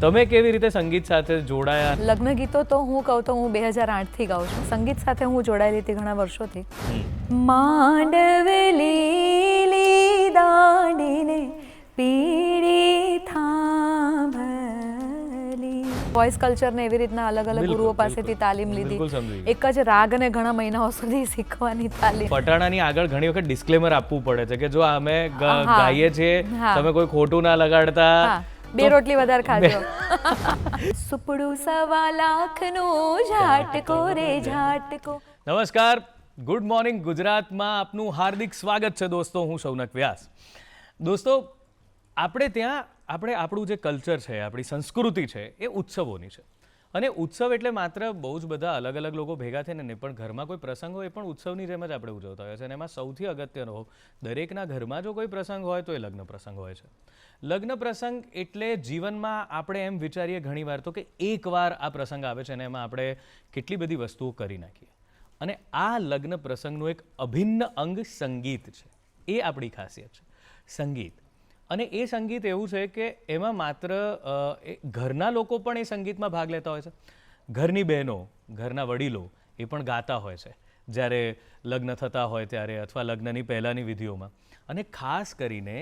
તમે કેવી રીતે સંગીત સાથે જોડાયા? લગ્ન ગીતો તો હું કહું તો હું 2008થી ગાઉં છું. સંગીત સાથે હું જોડાયેલી હતી ઘણા વર્ષોથી. માંડવેલી દાંડીને પીળી થાંભલી. વોઇસ કલ્ચરને એવી રીતના અલગ અલગ ગુરુઓ પાસેથી તાલીમ લીધી. એક જ રાગને ઘણા મહિનાઓ સુધી શીખવાની તાલીમ. પટાણાની આગળ ઘણી વખત ડિસ્ક્લેમર આપવું પડે છે કે જો અમે ગાઈએ છીએ, તમે કોઈ ખોટું ના લગાડતા, 2 રોટલી વધારે ખાજો. સુપડું 1.25 લાખનું ઝાટકો રે ઝાટકો. નમસ્કાર, ગુડ મોર્નિંગ ગુજરાતમાં આપનું હાર્દિક સ્વાગત છે દોસ્તો. હું શૌનક વ્યાસ. દોસ્તો, આપણું જે કલ્ચર છે, આપણી સંસ્કૃતિ છે, એ ઉત્સવોની છે. અને ઉત્સવ એટલે માત્ર બહુ જ બધા અલગ અલગ લોકો ભેગા થઈને નહીં, પણ ઘરમાં કોઈ પ્રસંગ હોય એ પણ ઉત્સવની જેમ જ આપણે ઉજવતા હોય છે. અને એમાં સૌથી અગત્યનો, દરેકના ઘરમાં જો કોઈ પ્રસંગ હોય તો એ લગ્ન પ્રસંગ હોય છે. લગ્ન પ્રસંગ એટલે જીવનમાં આપણે એમ વિચારીએ ઘણીવાર તો કે એકવાર આ પ્રસંગ આવે છે અને એમાં આપણે કેટલી બધી વસ્તુઓ કરી નાખીએ. અને આ લગ્ન પ્રસંગનું એક અભિન્ન અંગ સંગીત છે. એ આપણી ખાસિયત છે, સંગીત. અને એ સંગીત એવું છે કે એમાં માત્ર ઘરના લોકો પણ એ સંગીતમાં ભાગ લેતા હોય છે. ઘરની બહેનો, ઘરના વડીલો એ પણ ગાતા હોય છે જ્યારે લગ્ન થતા હોય ત્યારે, અથવા લગ્નની પહેલાંની વિધિઓમાં. અને ખાસ કરીને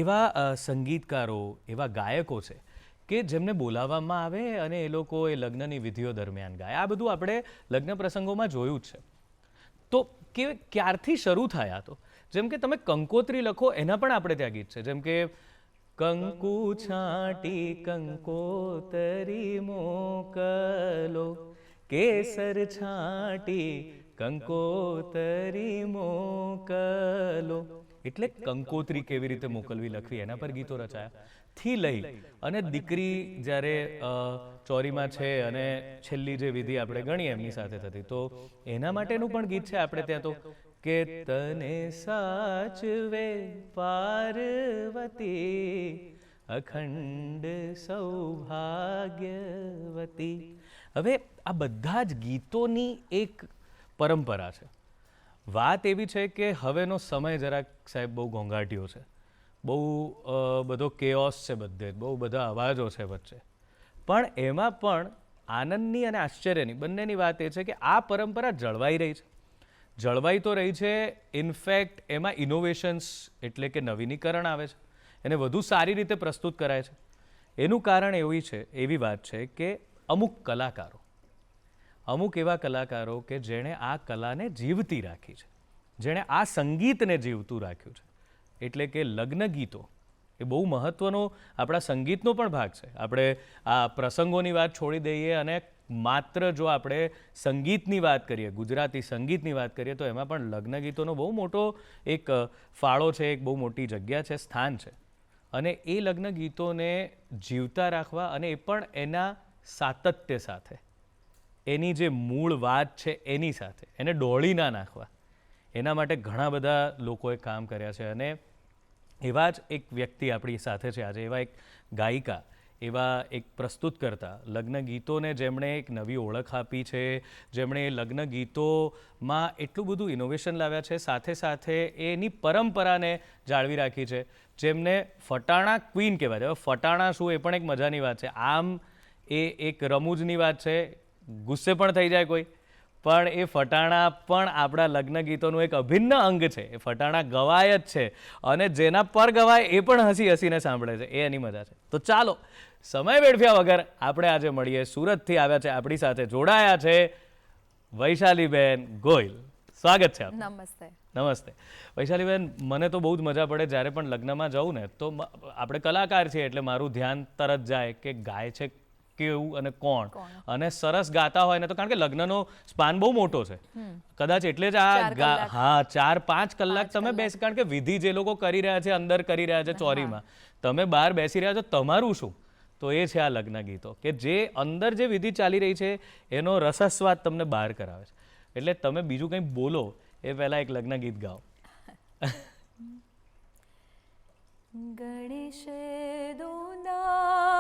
એવા સંગીતકારો, એવા ગાયકો છે કે જેમને બોલાવવામાં આવે અને એ લોકો એ લગ્નની વિધિઓ દરમિયાન ગાય. આ બધું આપણે લગ્ન પ્રસંગોમાં જોયું જ છે. તો ક્યારથી શરૂ થયા? તો જેમ કે તમે કંકોત્રી લખો, એના પણ આપણે ત્યાં ગીત છે. જેમ કે કંકુ છાંટી કંકોતરી મોકલો, કેસર છાંટી કંકોતરી મોકલો. એટલે કંકોત્રી કેવી રીતે મોકલવી, લખવી, એના પર ગીતો રચાયા. થી લઈ અને દીકરી જ્યારે ચોરીમાં છે અને છેલ્લી જે વિધિ આપણે ગણીએ એમની સાથે થતી, તો એના માટેનું પણ ગીત છે આપણે ત્યાં. તો કે તને સાચવે પાર્વતી, અખંડ સૌભાગ્યવતી. હવે આ બધા જ ગીતોની એક પરંપરા છે. વાત એવી છે કે હવેનો સમય જરાક સાહેબ બહુ ઘોંઘાટીયો છે, બહુ બધો કેઓસ છે, બધે બહુ બધા અવાજો છે વચ્ચે. પણ એમાં પણ આનંદની અને આશ્ચર્યની બંનેની વાત એ છે કે આ પરંપરા જળવાઈ રહી છે. જળવાઈ તો રહી છે, ઇનફેક્ટ એમાં ઇનોવેશન્સ એટલે કે નવીનીકરણ આવે છે, એને વધુ સારી રીતે પ્રસ્તુત કરાય છે. એનું કારણ એવી વાત છે કે અમુક એવા કલાકારો કે જેણે આ કલાને જીવતી રાખી છે, જેણે આ સંગીતને જીવતું રાખ્યું છે. એટલે કે લગ્ન ગીતો એ બહુ મહત્વનો આપણા સંગીતનો પણ ભાગ છે. આપણે આ પ્રસંગોની વાત છોડી દઈએ અને માત્ર જો આપણે સંગીતની વાત કરીએ, ગુજરાતી સંગીતની વાત કરીએ, તો એમાં પણ લગ્ન ગીતોનો બહુ મોટો એક ફાળો છે, એક બહુ મોટી જગ્યા છે, સ્થાન છે. અને એ લગ્ન ગીતોને જીવતા રાખવા, અને એ પણ એના સાતત્ય સાથે, એની જે મૂળ વાત છે એની સાથે, એને ડોળી ના નાખવા, એના માટે ઘણા બધા લોકોએ કામ કર્યા છે. અને એવા જ એક વ્યક્તિ આપણી સાથે છે આજે, એવા એક ગાયિકા, એવા એક પ્રસ્તુત કરતા, લગ્ન ગીતોને જેમણે એક નવી ઓળખ આપી છે, જેમણે લગ્ન ગીતોમાં એટલું બધું ઇનોવેશન લાવ્યા છે, સાથે સાથે એની પરંપરાને જાળવી રાખી છે, જેમને ફટાણા ક્વીન કહેવાય છે. ફટાણા શું, એ પણ એક મજાની વાત છે. આમ એ એક રમૂજની વાત છે, ગુસ્સે પણ થઈ જાય કોઈ, પણ એ ફટાણા પણ આપણા લગ્ન ગીતોનું એક અભિન્ન અંગ છે. એ ફટાણા ગવાય જ છે, અને જેના પર ગવાય એ પણ હસી હસીને સાંભળે છે. એ એની મજા છે. તો ચાલો, સમય વેડફ્યા વગર આપણે આજે મળીએ. સુરતથી આવ્યા છે, આપણી સાથે જોડાયા છે વૈશાલીબેન ગોહિલ. સ્વાગત છે આપનું. નમસ્તે. નમસ્તે વૈશાલીબેન. મને તો બહુ જ મજા પડે જ્યારે પણ લગ્નમાં જાઉં ને, તો આપણે કલાકાર છીએ એટલે મારું ધ્યાન તરત જાય કે ગાય છે કેવું અને કોણ. અને સરસ ગાતા હોય ને, તો કારણ કે લગ્નનો સ્પાન બહુ મોટો છે, કદાચ એટલે જ આ 4-5 કલાક તમે બેસી, કારણ કે વિધિ જે લોકો કરી રહ્યા છે, અંદર કરી રહ્યા છે ચોરીમાં, તમે બહાર બેસી રહ્યા છો, તમારું શું? તો એ છે આ લગ્ન ગીતો, કે જે અંદર જે વિધિ ચાલી રહી છે એનો રસસ્વાદ તમને બહાર કરાવે છે. એટલે તમે બીજું કંઈ બોલો એ પહેલા એક લગ્ન ગીત ગાઓ. ગણેશ દુંદાળાને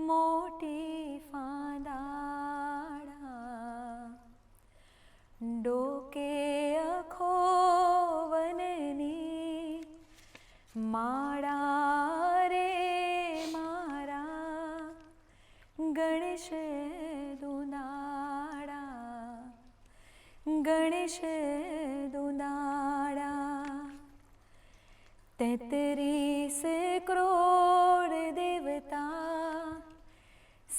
મોટી ફાંદાળા, ડોકે અખોવનની માળા રે ગણેશ દુનાળા ગણેશ દુનાળા 33 કરોડ દેવતા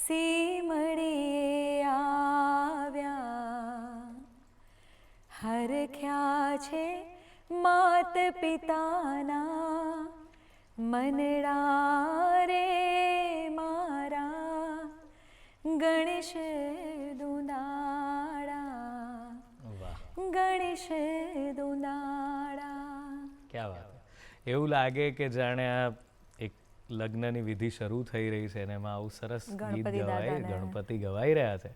સીમડીએ આવ્યા હરખ્યા છે માત પિતાના મનડા રે મારા ગણેશ દુનાળા ગણેશ દુનાળા. ક્યાં વાત છે. એવું લાગે કે જાણે આ એક લગ્નની વિધિ શરૂ થઈ રહી છે અને એમાં આવું સરસ ગીત ગવાય, ગણપતિ ગવાઈ રહ્યા છે.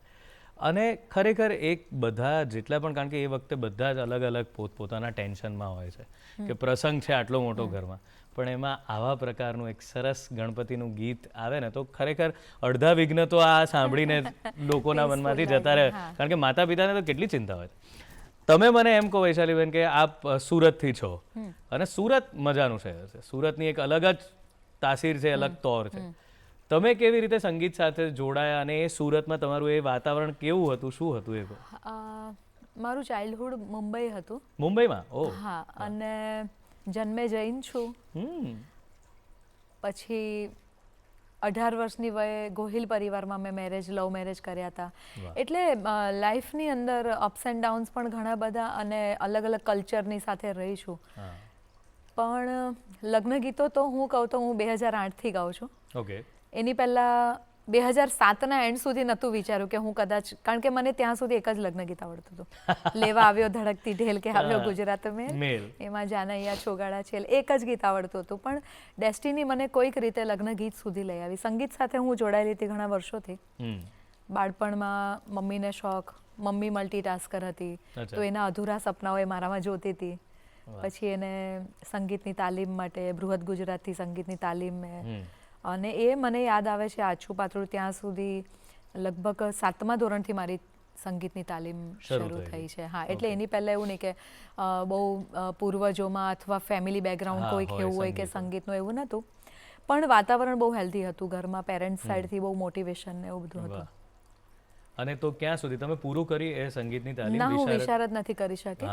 અને ખરેખર એક બધા જેટલા પણ, કારણ કે એ વખતે બધા જ અલગ અલગ પોતપોતાના ટેન્શનમાં હોય છે કે પ્રસંગ છે આટલો મોટો ઘરમાં, પણ એમાં આવા પ્રકારનું એક સરસ ગણપતિનું ગીત આવે ને તો ખરેખર અડધા વિઘ્ન તો આ સાંભળીને લોકોના મનમાંથી જતા રહે. કારણ કે માતા પિતાને તો કેટલી ચિંતા હોય. તમે મને એમ કહો વૈશાલીબેન કે આપ સુરતથી છો અને સુરત મજાનું શહેર છે, સુરતની એક અલગ જ તાસીર છે, અલગ તોર છે. તમે કેવી રીતે સંગીત સાથે જોડાયા અને એ સુરતમાં તમારું એ વાતાવરણ કેવું હતું, શું હતું એ? મારું ચાઇલ્ડહુડ મુંબઈ હતું. મુંબઈમાં? ઓહ. હા, અને જન્મે જૈન છું. પછી 18 વર્ષની વયે ગોહિલ પરિવારમાં મેં લવ મેરેજ કર્યા હતા. એટલે લાઈફની અંદર અપ્સ એન્ડ ડાઉન્સ પણ ઘણા બધા અને અલગ અલગ કલ્ચરની સાથે રહી છું. પણ લગ્ન ગીતો તો હું કહું તો હું 2008થી ગાઉં છું. ઓકે. એની પહેલાં 2007ના એન્ડ સુધી નહોતું વિચાર્યું કે હું કદાચ, કારણ કે મને ત્યાં સુધી એક જ લગ્ન ગીત આવડતું હતું, લેવા આવ્યો ધડકતી ઢેલ કે આવ્યો ગુજરાત મેલ, એમાં જાનૈયા છોગાડા છેલ, એક જ ગીત આવડતું હતું. પણ ડેસ્ટિની મને કોઈક રીતે લગ્ન ગીત સુધી લઈ આવી. સંગીત સાથે હું જોડાયેલી હતી ઘણા વર્ષોથી. બાળપણમાં મમ્મીને શોખ, મમ્મી મલ્ટીટાસ્કર હતી, તો એના અધૂરા સપનાઓ એ મારામાં જોતી હતી. પછી એને સંગીતની તાલીમ માટે બૃહદ ગુજરાતથી સંગીતની તાલીમ મેં, અને એ મને યાદ આવે છે આછું પાતળું ત્યાં સુધી લગભગ 7મા ધોરણથી મારી સંગીતની તાલીમ શરૂ થઈ છે. હા, એટલે એની પહેલાં એવું નહીં કે બહુ પૂર્વજોમાં અથવા ફેમિલી બેકગ્રાઉન્ડ કોઈક એવું હોય કે સંગીતનું, એવું નહોતું. પણ વાતાવરણ બહુ હેલ્ધી હતું ઘરમાં, પેરેન્ટ્સ સાઈડથી બહુ મોટિવેશન ને એવું બધું હતું. અને તો ક્યાં સુધી તમે પૂરું કરી એ સંગીતની તાલીમ? ના, હું વિશારદ નથી કરી શકી.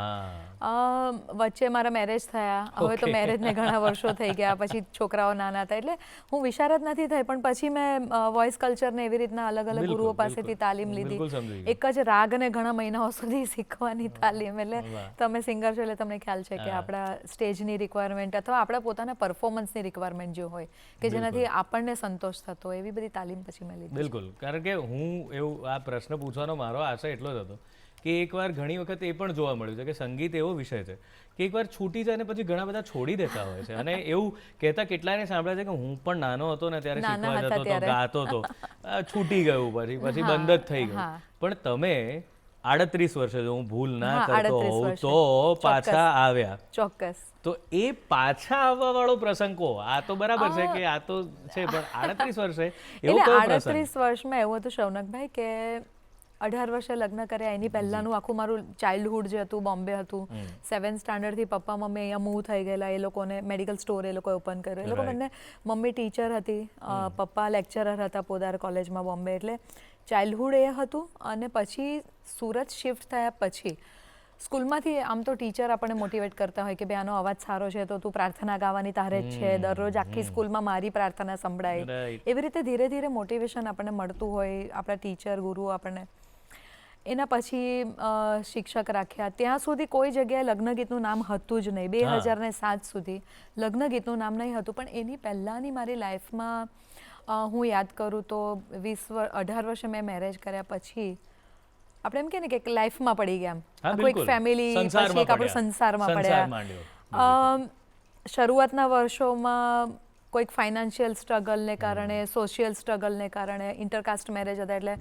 વચ્ચે મારા મેરેજ થયા, હવે તો મેરેજને ઘણા વર્ષો થઈ ગયા, પછી છોકરાઓ નાના હતા, એટલે હું વિશારદ નથી થઈ. પણ પછી મેં વોઇસ કલ્ચરને એવી રીતના અલગ અલગ ગુરુઓ પાસેથી તાલીમ લીધી. એક જ રાગને ઘણા મહિનાઓ સુધી શીખવાની તાલીમ. એટલે તમે સિંગર છો એટલે તમને ખ્યાલ છે કે આપણા સ્ટેજની રિક્વાયરમેન્ટ અથવા આપણા પોતાના પરફોર્મન્સની રિક્વાયરમેન્ટ જે હોય કે જેનાથી આપણને સંતોષ થતો હોય, એવી બધી તાલીમ પછી મેં લીધી. બિલકુલ. કારણ કે હું એવું આ પ્રશ્ન પૂછવાનો મારો આશય એટલો જ હતો કે એકવાર ઘણી વખત એ પણ જોવા મળ્યું છે કે સંગીત એવો વિષય છે કે એકવાર છૂટી જાય ને પછી ઘણા બધા છોડી દેતા હોય છે. અને એવું કહેતા કેટલાયને સાંભળ્યા છે કે હું પણ નાનો હતો ને ત્યારે શીખવા જતો હતો, ગાતો હતો, છૂટી ગયું, પછી બંધ જ થઈ ગયું. પણ તમે 38 વર્ષે, જો હું ભૂલ ના કરતો હોઉં તો પાછા આવ્યા. ચોક્કસ. તો એ પાછા આવવા વાળો પ્રસંગ કહો. આ તો બરાબર છે કે આ તો છે, પણ 38 વર્ષે એવો કયો પ્રસંગ? 38 વર્ષમાં એવું હતું શૌનકભાઈ કે 18 વર્ષે લગ્ન કર્યા એની પહેલાંનું આખું મારું ચાઇલ્ડહુડ જે હતું બોમ્બે હતું. 7th સ્ટાન્ડર્ડથી પપ્પા મમ્મી અહીંયા મૂવ થઈ ગયેલા. એ લોકોને મેડિકલ સ્ટોર એ લોકોએ ઓપન કર્યો. એ લોકો બંને, મમ્મી ટીચર હતી, પપ્પા લેક્ચરર હતા પોદાર કોલેજમાં બોમ્બે. એટલે ચાઇલ્ડહુડ એ હતું. અને પછી સુરત શિફ્ટ થયા પછી સ્કૂલમાંથી આમ તો ટીચર આપણને મોટિવેટ કરતા હોય કે ભાઈ આનો અવાજ સારો છે તો તું પ્રાર્થના ગાવાની તારે જ છે, દરરોજ આખી સ્કૂલમાં મારી પ્રાર્થના સંભળાય. એવી રીતે ધીરે ધીરે મોટિવેશન આપણને મળતું હોય, આપણા ટીચર ગુરુઓ આપણને. એના પછી શિક્ષક રાખ્યા. ત્યાં સુધી કોઈ જગ્યાએ લગ્ન ગીતનું નામ હતું જ નહીં. 2007 સુધી લગ્ન ગીતનું નામ નહીં હતું. પણ એની પહેલાંની મારી લાઈફમાં હું યાદ કરું તો 18 વર્ષે મેં મેરેજ કર્યા પછી આપણે એમ કે ને કે લાઈફમાં પડી ગયા, કોઈક ફેમિલી, પછી એક આપણે સંસારમાં પડ્યા. શરૂઆતના વર્ષોમાં કોઈક ફાઇનાન્શિયલ સ્ટ્રગલને કારણે, સોશિયલ સ્ટ્રગલને કારણે, ઇન્ટરકાસ્ટ મેરેજ હતા, એટલે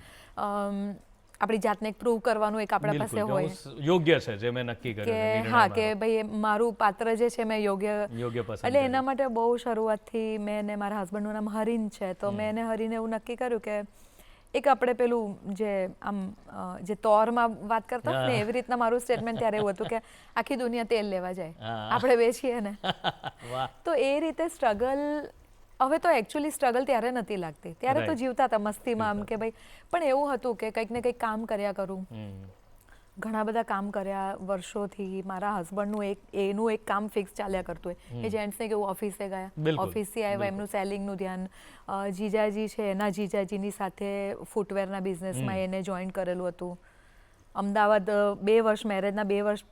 આપણી જાતને પ્રૂવ કરવાનું એક આપણા પાસે હોય, યોગ્ય છે જે મેં નક્કી કર્યું કે હા કે ભાઈ મારું પાત્ર જે છે મેં યોગ્ય પસંદ. એટલે એના માટે બહુ શરૂઆતથી મેં ને મારા હસબન્ડનું નામ હરીન છે, તો મેં એને હરીને એવું નક્કી કર્યું કે એક આપણે પેલું જે આમ જે તોરમાં વાત કરતા હોય ને એવી રીતના મારું સ્ટેટમેન્ટ ત્યારે એવું હતું કે આખી દુનિયા તેલ લેવા જાય, આપણે વેચીએ ને. તો એ રીતે સ્ટ્રગલ હવે તો એકચ્યુઅલી સ્ટ્રગલ ત્યારે નથી લાગતી, ત્યારે તો Right. જીવતા હતા મસ્તીમાં આમ કે ભાઈ, પણ એવું હતું કે કંઈક ને કંઈક કામ કર્યા કરું. ઘણા બધા કામ કર્યા વર્ષોથી. મારા હસબન્ડનું એનું એક કામ ફિક્સ ચાલ્યા કરતું હોય કે જેન્ટ્સને કેવું ઓફિસે ગયા, બિલકુલ, ઓફિસથી આવ્યા એમનું સેલિંગનું ધ્યાન. જીજાજી છે એના જીજાજીની સાથે ફૂટવેરના બિઝનેસમાં એને જોઈન કરેલું હતું. અમદાવાદ 2 વર્ષ મેરેજના 2 વર્ષ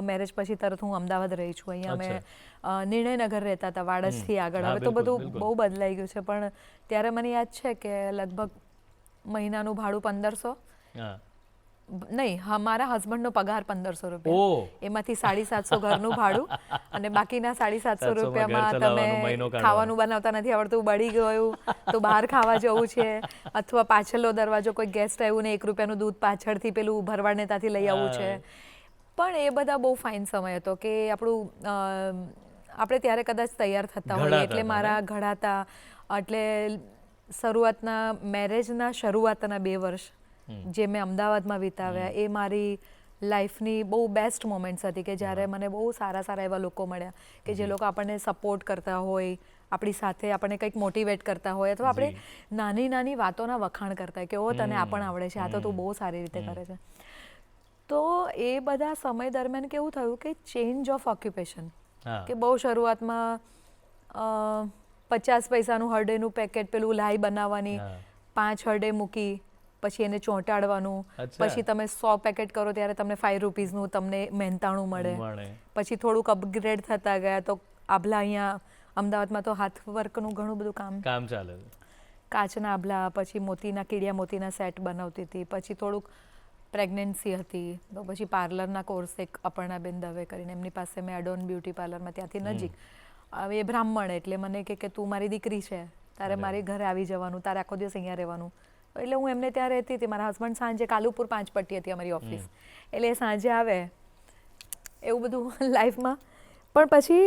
મેરેજ પછી તરત હું અમદાવાદ રહી છું. અહીંયા અમે નિર્ણયનગર રહેતા હતા, વાડજથી આગળ. હા, હવે તો બિલકુલ, બધું બિલકુલ. બહુ બદલાઈ ગયું છે, પણ ત્યારે મને યાદ છે કે લગભગ મહિનાનું ભાડું 1500 હા. નહીં, મારા હસબન્ડનો પગાર 1500 રૂપિયા. ઓહ, એમાંથી 750 ઘરનું ભાડું અને બાકીના 750 700 રૂપિયામાં ઘર ચલાવવાનું, તમે મહિનો કાઢવાનો. ખાવાનું બનાવતા નથી આવડતું, બળી ગયું તો બહાર ખાવા જવું છે, અથવા પાછળનો દરવાજો કોઈ ગેસ્ટ આવ્યું ને 1 રૂપિયાનું દૂધ પાછળથી પેલું ભરવાડને ત્યાંથી લઈ આવવું છે. પણ એ બધા બહુ ફાઇન સમય હતો કે આપણું આપણે ત્યારે કદાચ તૈયાર થતા હોઈએ ઘડાતા એટલે હતા, મારા ઘડાતા. એટલે શરૂઆતના મેરેજના શરૂઆતના 2 વર્ષ જે મેં અમદાવાદમાં વિતાવ્યા એ મારી લાઈફની બહુ બેસ્ટ મોમેન્ટ્સ હતી કે જ્યારે મને બહુ સારા સારા એવા લોકો મળ્યા કે જે લોકો આપણને સપોર્ટ કરતા હોય, આપણી સાથે આપણને કંઈક મોટિવેટ કરતા હોય, અથવા આપણે નાની નાની વાતોના વખાણ કરતા હોય કે ઓ તને આ પણ આવડે છે, આ તો તું બહુ સારી રીતે કરે છે. તો એ બધા સમય દરમિયાન કેવું થયું કે ચેન્જ ઓફ ઓક્યુપેશન, કે બહુ શરૂઆતમાં 50 પૈસાનું હરડેનું પેકેટ પેલું લાઈ બનાવવાની, 5 હરડે મૂકી પછી એને ચોંટાડવાનું, પછી તમે 100 પેકેટ કરો ત્યારે તમને 5 રૂપીઝનું તમને મહેનતાણું મળે. પછી થોડુંક અપગ્રેડ થતા ગયા તો આભલા, અહીંયા અમદાવાદમાં તો હાથ વર્કનું ઘણું બધું કામ ચાલે, કાચના આભલા, પછી મોતીના કીડિયા મોતીના સેટ બનાવતી હતી. પછી થોડુંક પ્રેગ્નન્સી હતી તો પછી પાર્લરના કોર્સ એક અપર્ણાબેન દવે કરીને એમની પાસે મેં એડોન બ્યુટી પાર્લરમાં ત્યાંથી નજીક. હવે એ બ્રાહ્મણ એટલે મને કે તું મારી દીકરી છે, તારે મારી ઘરે આવી જવાનું, તારે આખો દિવસ અહીંયા રહેવાનું. એટલે હું એમને ત્યાં રહેતી હતી. મારા હસબન્ડ સાંજે કાલુપુર 5 પટ્ટી હતી અમારી ઓફિસ, એટલે એ સાંજે આવે, એવું બધું લાઈફમાં. પણ પછી